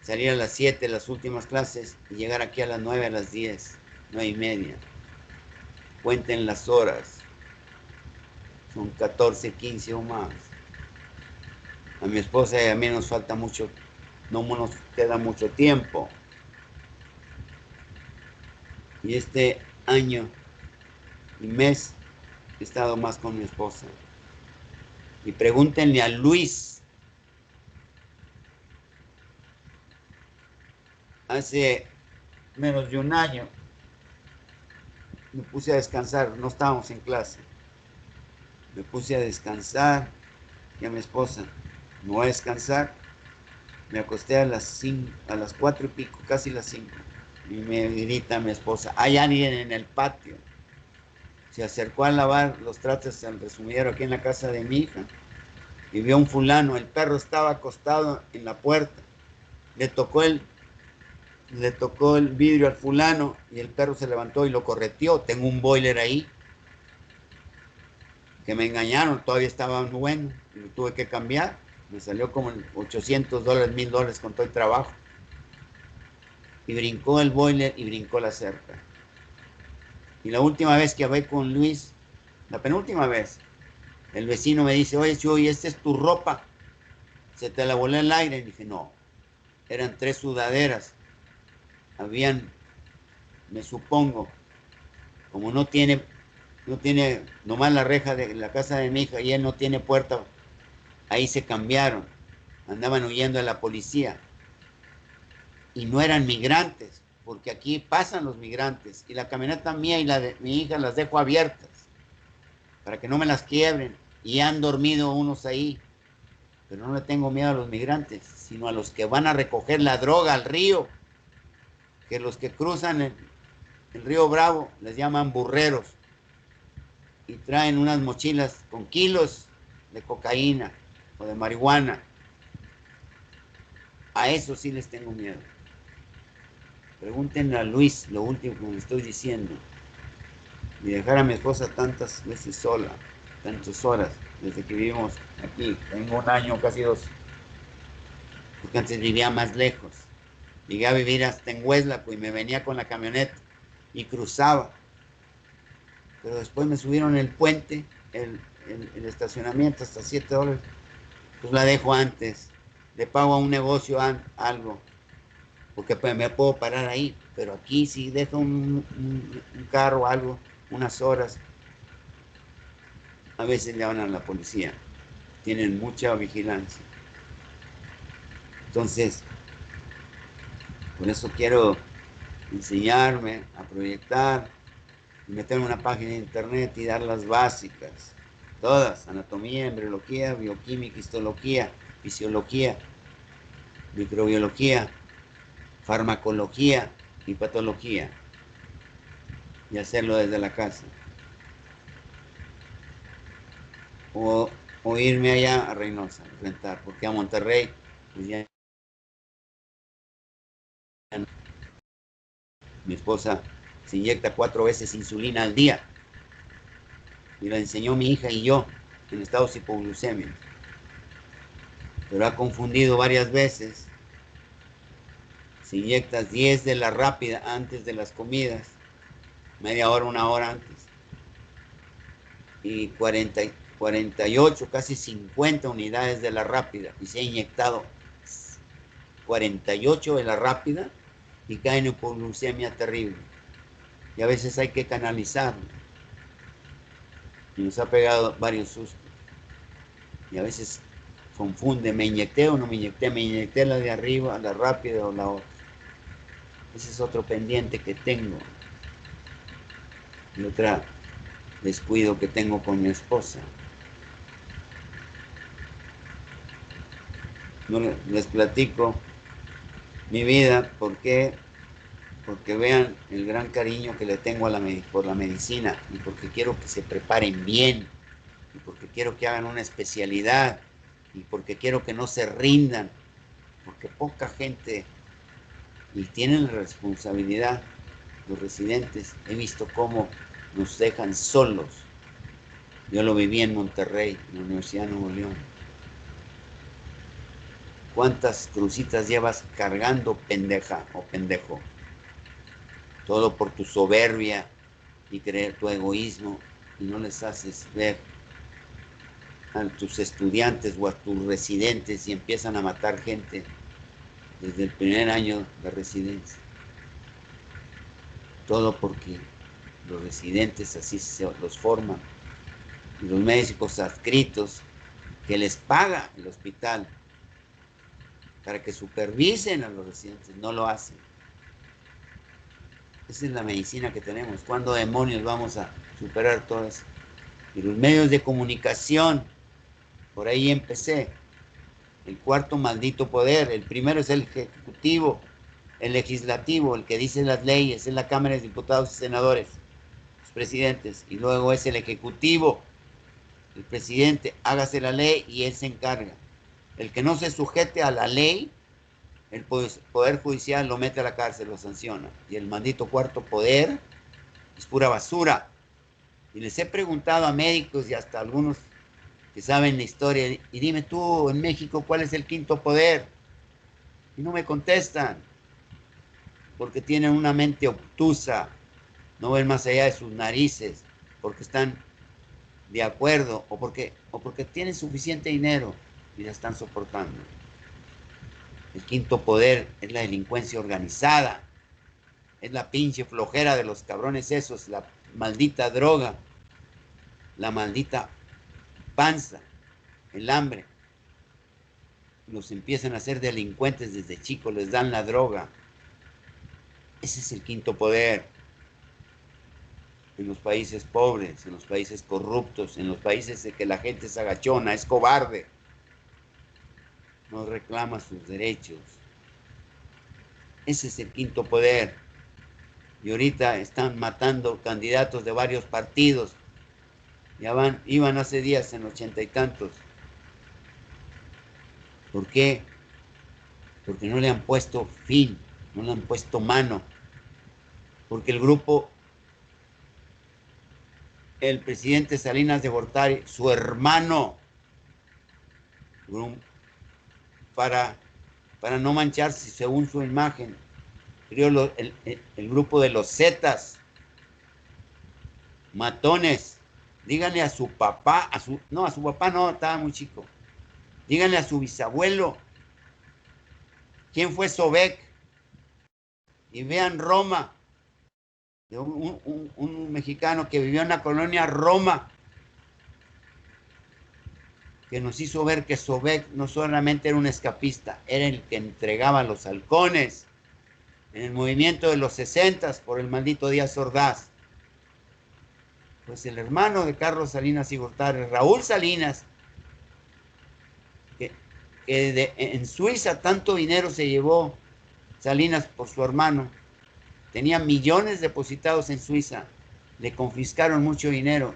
salir a las 7 las últimas clases y llegar aquí a las 9, a las 10, 9:30. Cuenten las horas. Son 14, 15 o más. A mi esposa y a mí nos falta mucho, no nos queda mucho tiempo. Y este año y mes he estado más con mi esposa. Y pregúntenle a Luis. Hace menos de un año me puse a descansar, no estábamos en clase. Me puse a descansar y a mi esposa, me voy a descansar. Me acosté a las 4 y pico, casi las 5. Y me grita mi esposa, hay alguien en el patio. Se acercó a lavar los trastes al resumidero aquí en la casa de mi hija y vio a un fulano, el perro estaba acostado en la puerta. Le tocó el vidrio al fulano y el perro se levantó y lo correteó. Tengo un boiler ahí que me engañaron, todavía estaba bueno y lo tuve que cambiar. Me salió como $800, $1,000 con todo el trabajo. Y brincó el boiler y brincó la cerca. Y la última vez que hablé con Luis, la penúltima vez, el vecino me dice, oye, Chuy, esta es tu ropa. Se te la voló el aire. Y dije, no, eran 3 sudaderas. Habían, me supongo, como no tiene nomás la reja de la casa de mi hija y él no tiene puerta, ahí se cambiaron. Andaban huyendo de la policía. Y no eran migrantes, porque aquí pasan los migrantes. Y la camioneta mía y la de mi hija las dejo abiertas para que no me las quiebren. Y han dormido unos ahí. Pero no le tengo miedo a los migrantes, sino a los que van a recoger la droga al río. Que los que cruzan el río Bravo les llaman burreros. Y traen unas mochilas con kilos de cocaína o de marihuana. A eso sí les tengo miedo. Pregúntenle a Luis lo último que me estoy diciendo. Y dejar a mi esposa tantas veces sola, tantas horas, desde que vivimos aquí. Tengo 1 año, casi 2. Porque antes vivía más lejos. Llegué a vivir hasta en Hueslaco y me venía con la camioneta y cruzaba. Pero después me subieron el puente, el estacionamiento hasta $7. Pues la dejo antes. Le pago a un negocio algo. Porque pues me puedo parar ahí, pero aquí si dejo un carro o algo, unas horas, a veces le hablan a la policía. Tienen mucha vigilancia. Entonces, por eso quiero enseñarme a proyectar, meterme en una página de internet y dar las básicas. Todas, anatomía, embriología, bioquímica, histología, fisiología, microbiología, farmacología y patología. y hacerlo desde la casa. O irme allá a Reynosa, a rentar, porque a Monterrey, pues ya no. Mi esposa se inyecta 4 veces insulina al día. Y la enseñó mi hija y yo en estados hipoglucémicos. Pero ha confundido varias veces. Si inyectas 10 de la rápida antes de las comidas, media hora, 1 hora antes, y 48, casi 50 unidades de la rápida, y se ha inyectado 48 de la rápida y cae en hipoglucemia terrible. Y a veces hay que canalizarlo. Y nos ha pegado varios sustos. Y a veces confunde, ¿me inyecté o no me inyecté? ¿Me inyecté la de arriba, la rápida o la otra? Ese es otro pendiente que tengo. Y otra descuido que tengo con mi esposa. No les platico mi vida, ¿por qué? Porque vean el gran cariño que le tengo por la medicina, y porque quiero que se preparen bien, y porque quiero que hagan una especialidad, y porque quiero que no se rindan, porque poca gente, y tienen la responsabilidad, los residentes, he visto cómo nos dejan solos. Yo lo viví en Monterrey, en la Universidad de Nuevo León. ¿Cuántas crucitas llevas cargando, pendeja o pendejo? Todo por tu soberbia y creer tu egoísmo, y no les haces ver a tus estudiantes o a tus residentes y empiezan a matar gente desde el primer año de residencia. Todo porque los residentes así los forman, y los médicos adscritos que les paga el hospital para que supervisen a los residentes no lo hacen. Esa es la medicina que tenemos. ¿Cuándo demonios vamos a superar todo eso? Y los medios de comunicación, por ahí empecé. El cuarto maldito poder. El primero es el ejecutivo, el legislativo, el que dice las leyes, es la Cámara de Diputados y Senadores, los presidentes. Y luego es el ejecutivo, el presidente, hágase la ley y él se encarga. El que no se sujete a la ley, el Poder Judicial lo mete a la cárcel, lo sanciona. Y el maldito cuarto poder es pura basura. Y les he preguntado a médicos y hasta algunos que saben la historia, y dime tú, en México, ¿cuál es el quinto poder? Y no me contestan, porque tienen una mente obtusa, no ven más allá de sus narices, porque están de acuerdo, o porque tienen suficiente dinero y la están soportando. El quinto poder es la delincuencia organizada, es la pinche flojera de los cabrones esos, la maldita droga, la maldita panza, el hambre. Los empiezan a hacer delincuentes desde chicos, les dan la droga. Ese es el quinto poder. En los países pobres, en los países corruptos, en los países en que la gente es agachona, es cobarde, no reclama sus derechos. Ese es el quinto poder. Y ahorita están matando candidatos de varios partidos. Iban hace días en 80 y tantos. ¿Por qué? Porque no le han puesto fin, no le han puesto mano. Porque el grupo, el presidente Salinas de Gortari, su hermano, para no mancharse según su imagen, creó el grupo de los Zetas, matones. Díganle a su papá, a su papá no, estaba muy chico. Díganle a su bisabuelo quién fue Sobek. Y vean Roma, de un mexicano que vivió en la colonia Roma, que nos hizo ver que Sobek no solamente era un escapista, era el que entregaba a los halcones en el movimiento de los 60 por el maldito Díaz Ordaz. Pues el hermano de Carlos Salinas y Gortari, Raúl Salinas, que en Suiza tanto dinero se llevó Salinas por su hermano, tenía millones depositados en Suiza, le confiscaron mucho dinero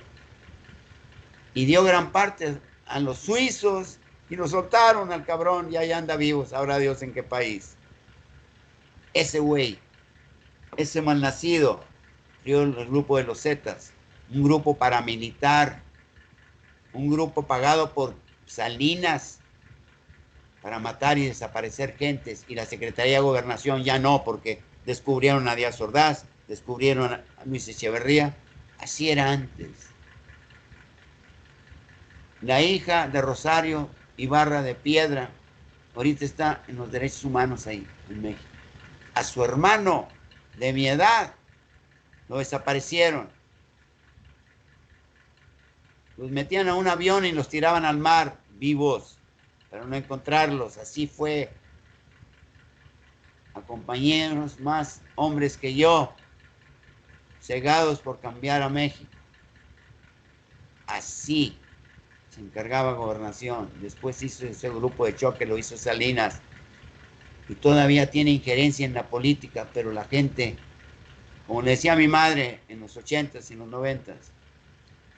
y dio gran parte a los suizos y lo soltaron al cabrón y ahí anda vivo, sabrá Dios en qué país. Ese güey, ese malnacido, crió el grupo de los Zetas, un grupo paramilitar, un grupo pagado por Salinas para matar y desaparecer gentes, y la Secretaría de Gobernación ya no, porque descubrieron a Díaz Ordaz, descubrieron a Luis Echeverría. Así era antes. La hija de Rosario Ibarra de Piedra ahorita está en los derechos humanos ahí, en México. A su hermano de mi edad lo desaparecieron. Los metían a un avión y los tiraban al mar vivos para no encontrarlos. Así fue. A compañeros más hombres que yo, cegados por cambiar a México. Así se encargaba Gobernación. Después hizo ese grupo de choque, lo hizo Salinas. Y todavía tiene injerencia en la política, pero la gente, como le decía a mi madre en los 80s y los 90s,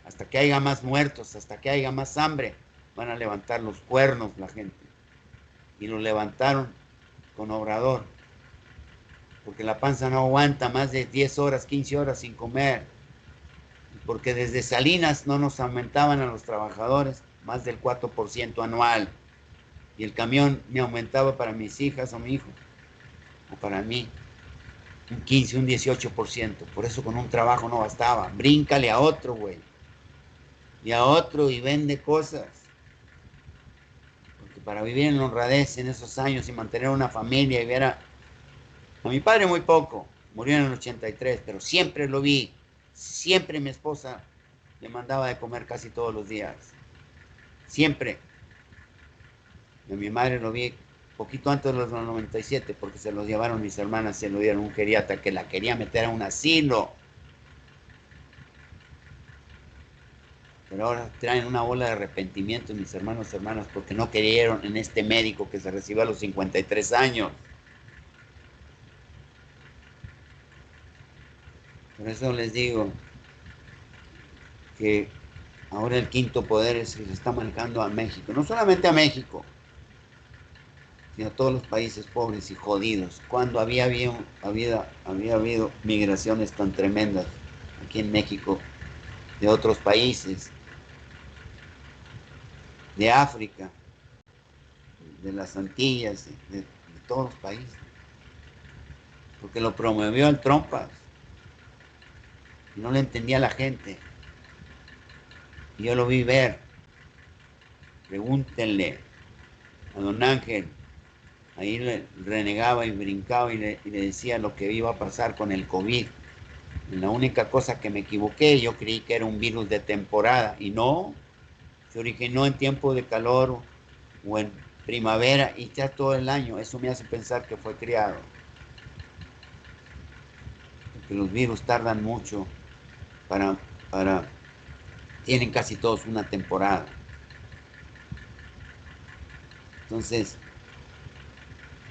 hasta que haya más muertos, hasta que haya más hambre, van a levantar los cuernos la gente. Y lo levantaron con Obrador, porque la panza no aguanta más de 10 horas, 15 horas sin comer, porque desde Salinas no nos aumentaban a los trabajadores más del 4% anual, y el camión me aumentaba para mis hijas o mi hijo, o para mí, un 15, un 18%, por eso con un trabajo no bastaba. Bríncale a otro, güey, y a otro, y vende cosas, porque para vivir en la honradez en esos años y mantener una familia y ver a mi padre muy poco, murió en el 83, pero siempre lo vi, siempre mi esposa le mandaba de comer casi todos los días, siempre. Y a mi madre lo vi poquito antes de los 97, porque se los llevaron mis hermanas, se lo dieron un geriatra que la quería meter a un asilo. Pero ahora traen una bola de arrepentimiento mis hermanos y hermanas porque no creyeron en este médico que se recibió a los 53 años. Por eso les digo que ahora el quinto poder es el que se está manejando a México. No solamente a México, sino a todos los países pobres y jodidos. Cuando había habido migraciones tan tremendas aquí en México de otros países, de África, de las Antillas, de todos los países. Porque lo promovió el Trompas. No le entendía a la gente. Y yo lo vi ver. Pregúntenle a don Ángel. Ahí le renegaba y brincaba y le decía lo que iba a pasar con el COVID. Y la única cosa que me equivoqué, yo creí que era un virus de temporada. Y no, se originó en tiempo de calor o en primavera y ya todo el año. Eso me hace pensar que fue criado. Porque los virus tardan mucho tienen casi todos una temporada. Entonces,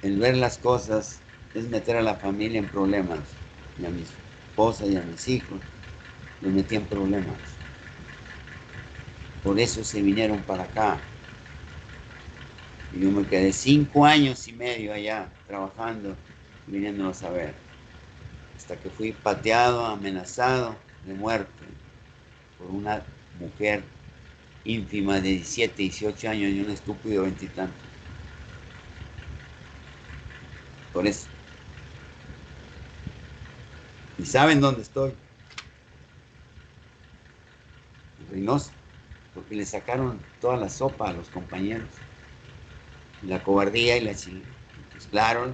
el ver las cosas es meter a la familia en problemas. Y a mi esposa y a mis hijos los metí en problemas. Por eso se vinieron para acá. Y yo me quedé 5 años y medio allá trabajando y viniéndolos a ver. Hasta que fui pateado, amenazado de muerte por una mujer ínfima de 17, 18 años y un estúpido 20 y tantos. Por eso. ¿Y saben dónde estoy? En Reynosa, porque le sacaron toda la sopa a los compañeros. Y la cobardía y la chingada. Pues claro,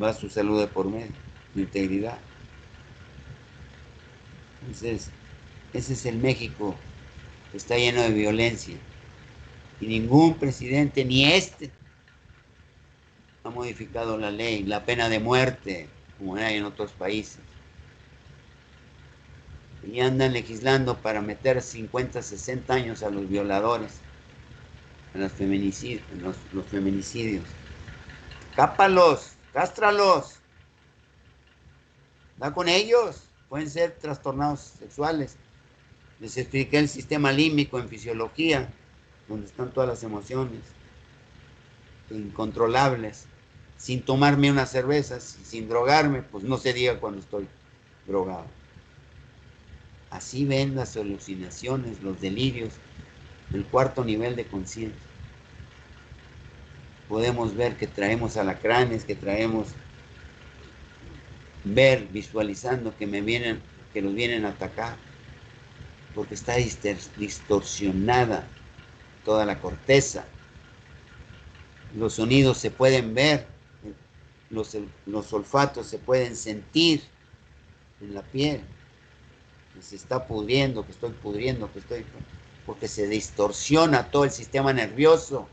va su salud de por medio, su integridad. Entonces, ese es el México que está lleno de violencia. Y ningún presidente, ni este, ha modificado la ley, la pena de muerte, como hay en otros países. Y andan legislando para meter 50, 60 años a los violadores, a los feminicidios. Cápalos, cástralos, da con ellos. pueden ser trastornados sexuales. Les expliqué el sistema límbico en fisiología, donde están todas las emociones incontrolables, sin tomarme unas cervezas, sin drogarme, pues no se diga cuando estoy drogado. Así ven las alucinaciones, los delirios, el cuarto nivel de conciencia. Podemos ver que traemos alacranes, que traemos, ver, visualizando que los vienen a atacar, porque está distorsionada toda la corteza. Los sonidos se pueden ver, los olfatos se pueden sentir en la piel, que se está pudriendo, que estoy pudriendo, porque se distorsiona todo el sistema nervioso,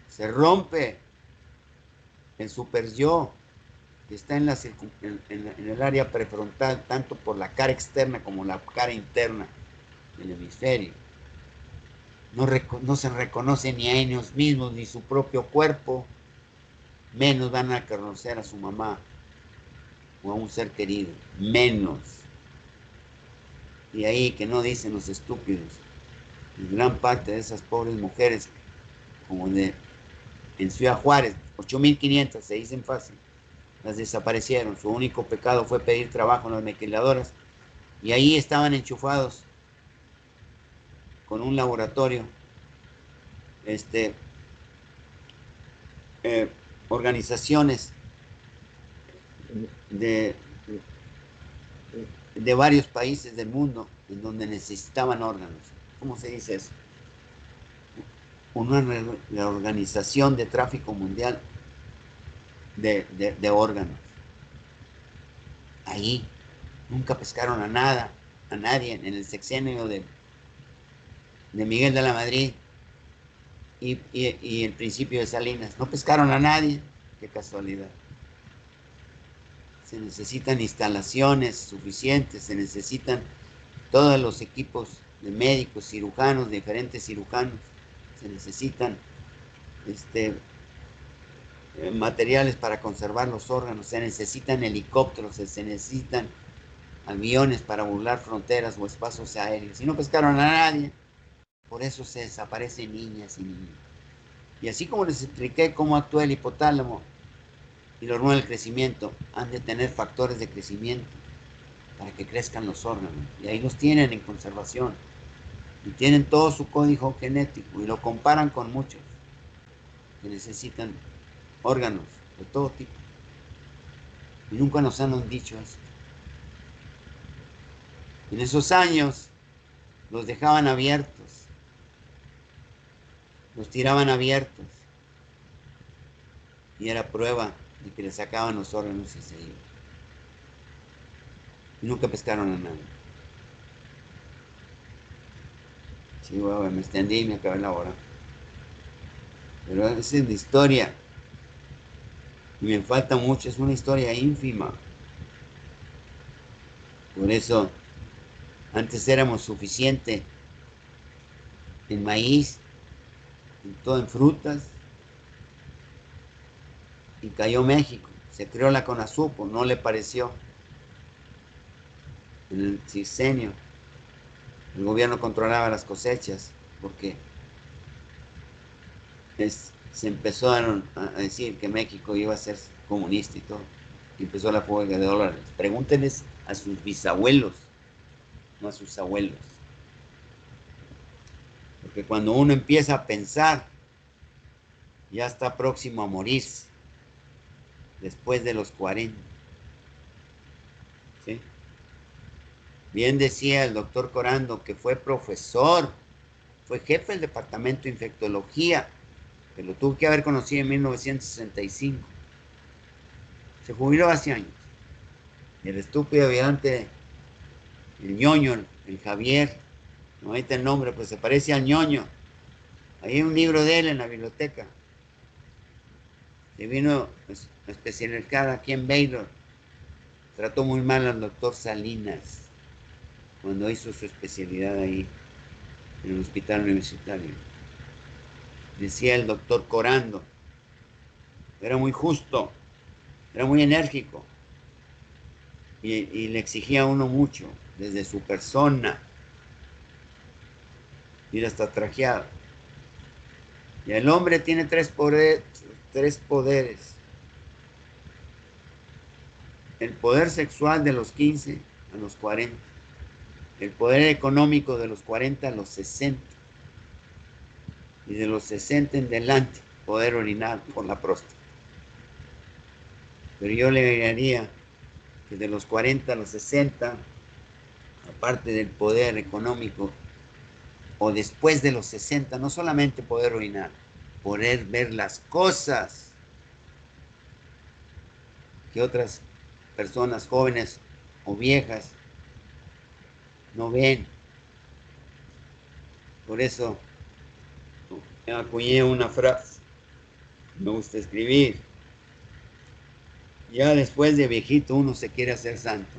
se rompe el super yo, que está en el área prefrontal, tanto por la cara externa como la cara interna del hemisferio. No se reconoce ni a ellos mismos, ni su propio cuerpo, menos van a conocer a su mamá o a un ser querido, menos. Y ahí que no dicen los estúpidos, y gran parte de esas pobres mujeres, como en Ciudad Juárez, 8,500, se dicen fácil, las desaparecieron. Su único pecado fue pedir trabajo en las maquiladoras, y ahí estaban enchufados con un laboratorio, organizaciones de varios países del mundo en donde necesitaban órganos. ¿Cómo se dice eso? La organización de tráfico mundial de órganos. Ahí nunca pescaron a nadie en el sexenio de Miguel de la Madrid y el principio de Salinas. No pescaron a nadie. Qué casualidad. Se necesitan instalaciones suficientes, se necesitan todos los equipos de médicos, cirujanos, diferentes cirujanos, se necesitan materiales para conservar los órganos, se necesitan helicópteros, se necesitan aviones para burlar fronteras o espacios aéreos. Y no pescaron a nadie, por eso se desaparecen niñas y niños. Y así como les expliqué cómo actúa el hipotálamo y la hormona del crecimiento, han de tener factores de crecimiento para que crezcan los órganos. Y ahí los tienen en conservación. Y tienen todo su código genético y lo comparan con muchos que necesitan órganos de todo tipo. Y nunca nos han dicho eso. En esos años los dejaban abiertos, los tiraban abiertos, y era prueba de que le sacaban los órganos y se iban. Y nunca pescaron a nadie. Sí, bueno, me extendí y me acabé la hora. Pero esa es la historia. Y me falta mucho, es una historia ínfima. Por eso, antes éramos suficiente en maíz, en todo, en frutas. Y cayó México. Se creó la CONASUPO, no le pareció. En el sexenio, el gobierno controlaba las cosechas, porque se empezaron a decir que México iba a ser comunista y todo. Y empezó la fuga de dólares. Pregúntenles a sus bisabuelos, no a sus abuelos. Porque cuando uno empieza a pensar, ya está próximo a morirse, después de los 40. ¿Sí? Bien decía el doctor Corando, que fue profesor, fue jefe del departamento de infectología, que lo tuvo que haber conocido en 1965. Se jubiló hace años. El estúpido evidente, el ñoño, el Javier, no ahorita el nombre, pues se parece al ñoño. Ahí hay un libro de él en la biblioteca. Se vino a especializar aquí en Baylor. Trató muy mal al doctor Salinas cuando hizo su especialidad ahí en el hospital universitario. Decía el doctor Corando, era muy justo, era muy enérgico, y le exigía a uno mucho, desde su persona. Mira, está trajeado. Y el hombre tiene tres poderes. El poder sexual de los 15 a los 40. El poder económico de los 40 a los 60. Y de los 60 en adelante, poder orinar por la próstata. Pero yo le agregaría que de los 40 a los 60, aparte del poder económico, o después de los 60, no solamente poder orinar, poder ver las cosas que otras personas jóvenes o viejas no ven. Por eso me acuñé una frase, me gusta escribir. Ya después de viejito uno se quiere hacer santo.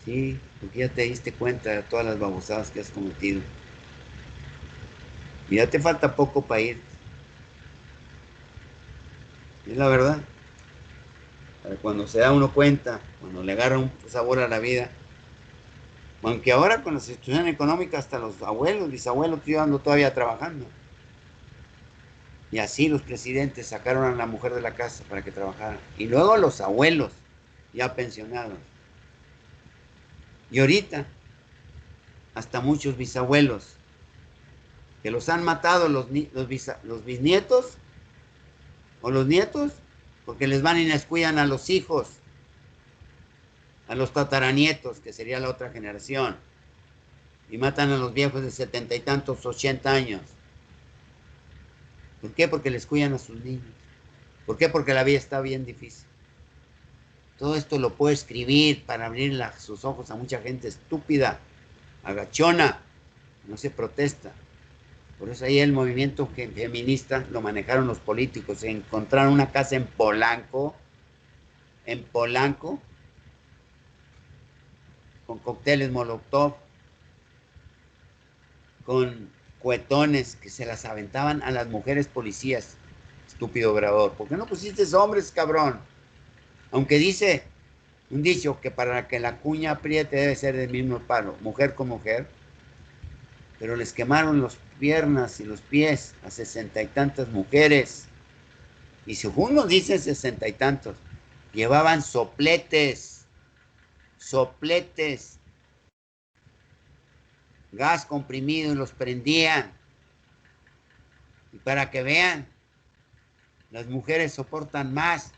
Sí, porque ya te diste cuenta de todas las babosadas que has cometido. Y ya te falta poco para ir. Es la verdad. Para cuando se da uno cuenta, cuando le agarra un sabor a la vida. Aunque ahora con la situación económica hasta los abuelos, bisabuelos, yo ando todavía trabajando. Y así los presidentes sacaron a la mujer de la casa para que trabajara. Y luego los abuelos, ya pensionados. Y ahorita, hasta muchos bisabuelos, que los han matado los bisnietos o los nietos, porque les van y les cuidan a los hijos, a los tataranietos, que sería la otra generación, y matan a los viejos de 70 y tantos, 80 años. ¿Por qué? Porque les cuidan a sus niños. ¿Por qué? Porque la vida está bien difícil. Todo esto lo puedo escribir para abrir sus ojos a mucha gente estúpida, agachona, no se protesta. Por eso ahí el movimiento feminista lo manejaron los políticos. Se encontraron una casa en Polanco, con cócteles Molotov, con cuetones que se las aventaban a las mujeres policías. Estúpido Obrador. ¿Por qué no pusiste hombres, cabrón? Aunque dice un dicho que para que la cuña apriete debe ser del mismo palo, mujer con mujer, pero les quemaron las piernas y los pies a 60 y tantas mujeres. Y si uno dice 60 y tantos, llevaban sopletes, gas comprimido y los prendían. Y para que vean, las mujeres soportan más.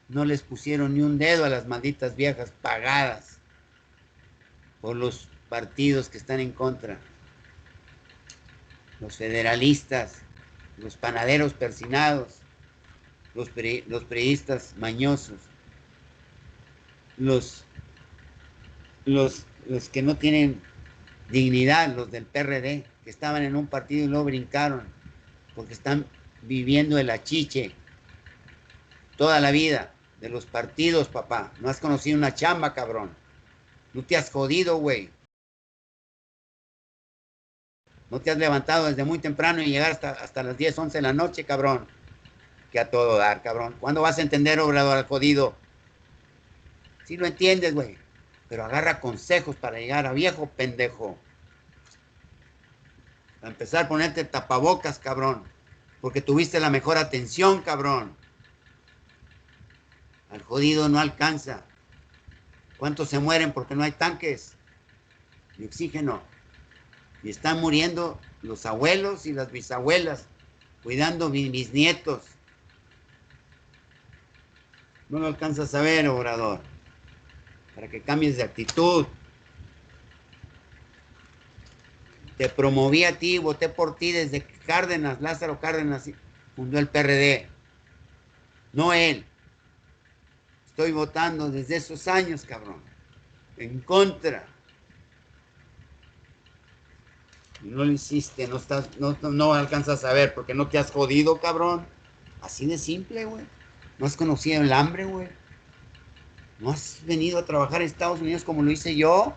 No les pusieron ni un dedo a las malditas viejas pagadas por los partidos que están en contra. Los federalistas, los panaderos persinados, los priistas mañosos, los que no tienen dignidad, los del PRD, que estaban en un partido y luego brincaron, porque están viviendo el achiche toda la vida de los partidos, papá. No has conocido una chamba, cabrón. No te has jodido, güey. No te has levantado desde muy temprano y llegar hasta las 10, 11 de la noche, cabrón. Que a todo dar, cabrón. ¿Cuándo vas a entender, Obrador, al jodido? Sí lo entiendes, güey. Pero agarra consejos para llegar a viejo, pendejo. Para empezar, ponerte tapabocas, cabrón. Porque tuviste la mejor atención, cabrón. Al jodido no alcanza. ¿Cuántos se mueren porque no hay tanques ni oxígeno? Y están muriendo los abuelos y las bisabuelas, cuidando mis nietos. No lo alcanzas a ver, Obrador. Para que cambies de actitud. Te promoví a ti, voté por ti desde que Cárdenas, Lázaro Cárdenas, fundó el PRD. No él. Estoy votando desde esos años, cabrón. En contra. Y no lo hiciste, no alcanzas a ver porque no te has jodido, cabrón. Así de simple, güey. No has conocido el hambre, güey. No has venido a trabajar en Estados Unidos como lo hice yo.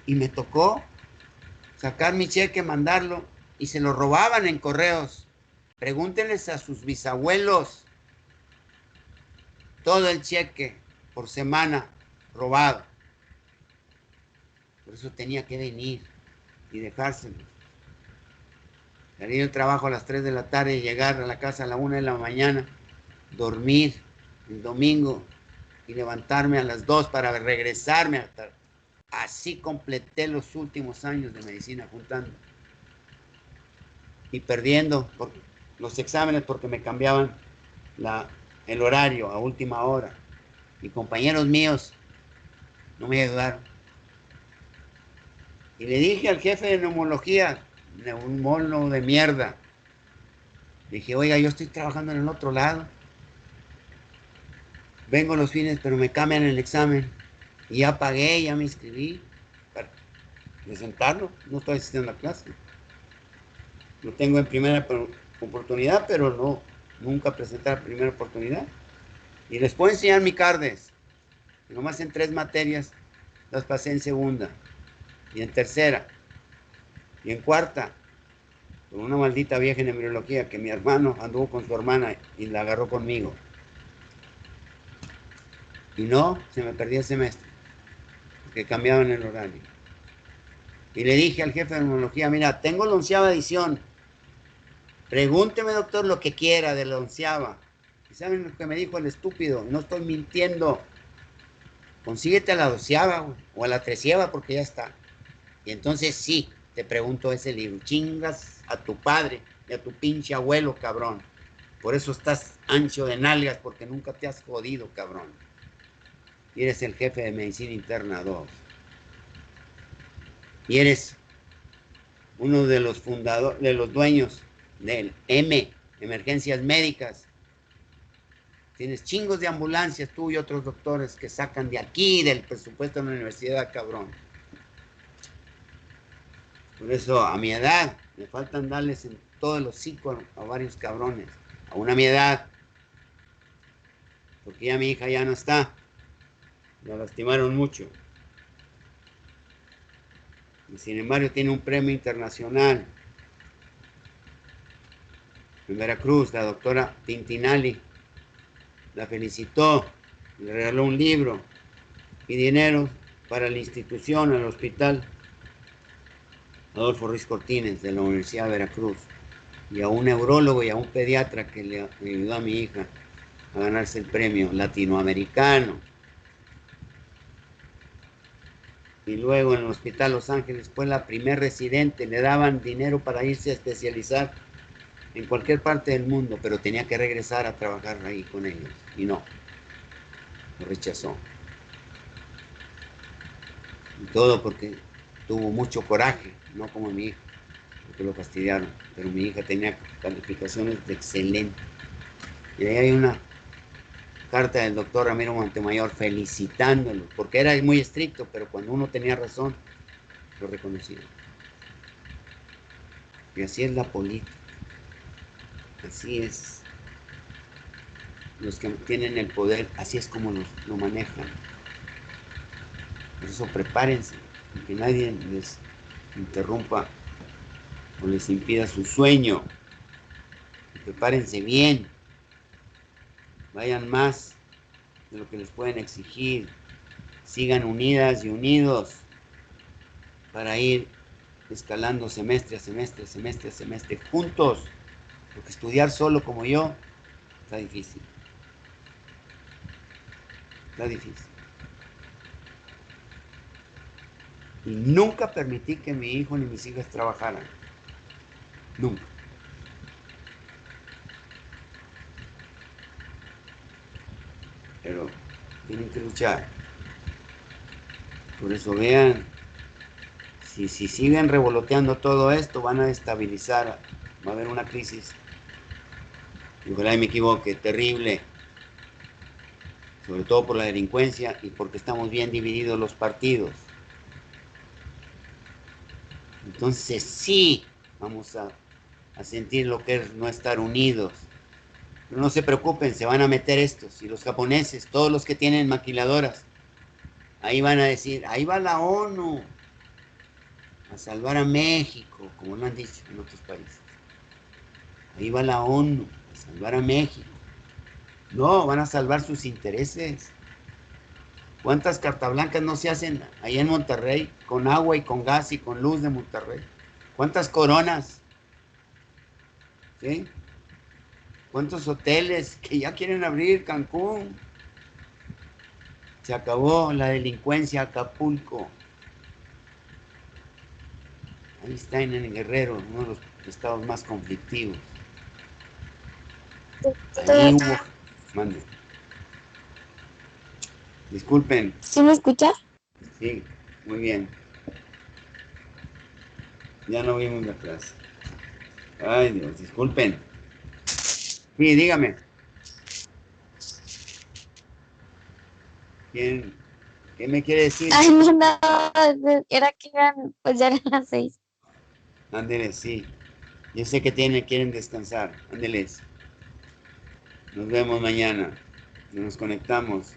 Y me tocó sacar mi cheque, mandarlo, y se lo robaban en correos. Pregúntenles a sus bisabuelos todo el cheque por semana robado. Por eso tenía que venir y dejárselo. Salir del trabajo a las 3 de la tarde y llegar a la casa a la 1 de la mañana, dormir el domingo y levantarme a las 2 para regresarme. Así completé los últimos años de medicina, juntando y perdiendo por los exámenes porque me cambiaban el horario a última hora. Y compañeros míos no me ayudaron. Y le dije al jefe de neumología, neumólogo de mierda, dije, oiga, yo estoy trabajando en el otro lado. Vengo los fines, pero me cambian el examen. Y ya pagué, ya me inscribí para presentarlo. No estoy asistiendo a clase. Lo tengo en primera oportunidad, pero no, nunca presenté la primera oportunidad. Y les puedo enseñar mi cardes. Nomás en 3 materias las pasé en segunda. Y en tercera. Y en cuarta. Con una maldita vieja en embriología que mi hermano anduvo con su hermana y la agarró conmigo. Y no, se me perdía el semestre. Porque cambiaban el horario. Y le dije al jefe de neumología, mira, tengo la 11ª edición. Pregúnteme, doctor, lo que quiera de la 11ª. ¿Y saben lo que me dijo el estúpido? No estoy mintiendo. Consíguete a la 12ª o a la 13ª porque ya está. Y entonces sí, te pregunto ese libro. Chingas a tu padre y a tu pinche abuelo, cabrón. Por eso estás ancho de nalgas, porque nunca te has jodido, cabrón. Y eres el jefe de medicina interna 2. Y eres uno de los fundadores, de los dueños del Emergencias Médicas. Tienes chingos de ambulancias, tú y otros doctores que sacan de aquí, del presupuesto de la universidad, cabrón. Por eso, a mi edad, me faltan darles en todo el hocico a varios cabrones. Aún a mi edad. Porque ya mi hija ya no está. La lastimaron mucho. Y sin embargo tiene un premio internacional. En Veracruz, la doctora Tintinali la felicitó, le regaló un libro y dinero para la institución, al hospital Adolfo Ruiz Cortines de la Universidad de Veracruz, y a un neurólogo y a un pediatra que le ayudó a mi hija a ganarse el premio latinoamericano. Y luego en el Hospital Los Ángeles fue la primer residente, le daban dinero para irse a especializar en cualquier parte del mundo, pero tenía que regresar a trabajar ahí con ellos, y no, lo rechazó. Y todo porque tuvo mucho coraje, no como mi hija, porque lo fastidiaron, pero mi hija tenía calificaciones de excelente. Y ahí hay una carta del doctor Ramiro Montemayor felicitándolo, porque era muy estricto, pero cuando uno tenía razón, lo reconocía. Y así es la política. Así es. Los que tienen el poder, así es como lo manejan. Por eso prepárense, que nadie les interrumpa o les impida su sueño. Prepárense bien. Vayan más de lo que les pueden exigir. Sigan unidas y unidos para ir escalando semestre a semestre, semestre a semestre, juntos. Porque estudiar solo como yo está difícil. Está difícil. Y nunca permití que mi hijo ni mis hijas trabajaran. Nunca. Pero tienen que luchar. Por eso vean, si siguen revoloteando todo esto, van a estabilizar, va a haber una crisis, y ojalá me equivoque, terrible, sobre todo por la delincuencia y porque estamos bien divididos los partidos. Entonces sí, vamos a sentir lo que es no estar unidos. Pero no se preocupen, se van a meter estos, y los japoneses, todos los que tienen maquiladoras, ahí van a decir, ahí va la ONU a salvar a México, como lo han dicho en otros países. Ahí va la ONU a salvar a México. No, van a salvar sus intereses. ¿Cuántas cartas blancas no se hacen ahí en Monterrey con agua y con gas y con luz de Monterrey? ¿Cuántas coronas? ¿Sí? ¿Cuántos hoteles que ya quieren abrir Cancún? Se acabó la delincuencia Acapulco. Ahí está en Guerrero, uno de los estados más conflictivos. Ahí hubo... Mande. Disculpen. ¿Sí me escucha? Sí, muy bien. Ya no vimos la clase. Ay, Dios, disculpen. Sí, dígame. ¿Qué me quiere decir? Ay, no, era que eran, pues ya eran las 6. Ándeles, sí. Yo sé que quieren descansar. Ándeles. Nos vemos mañana. Nos conectamos.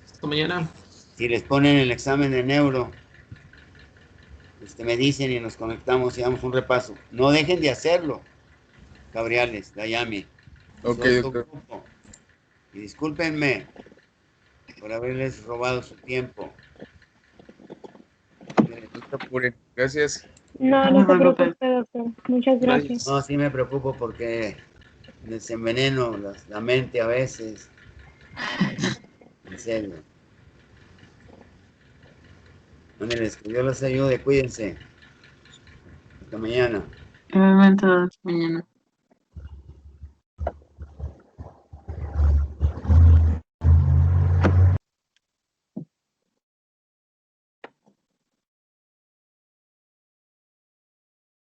Hasta mañana. Si les ponen el examen de neuro, me dicen y nos conectamos y damos un repaso. No dejen de hacerlo. Gabriales, Dayami. Ok, Soy su doctor. grupo. Y discúlpenme por haberles robado su tiempo. No se apure. Gracias. No, no se preocupe, doctor. Muchas gracias. No, sí me preocupo porque les enveneno la mente a veces. En serio. Ándeles, que Dios los ayude, cuídense. Hasta mañana. Igualmente, mañana.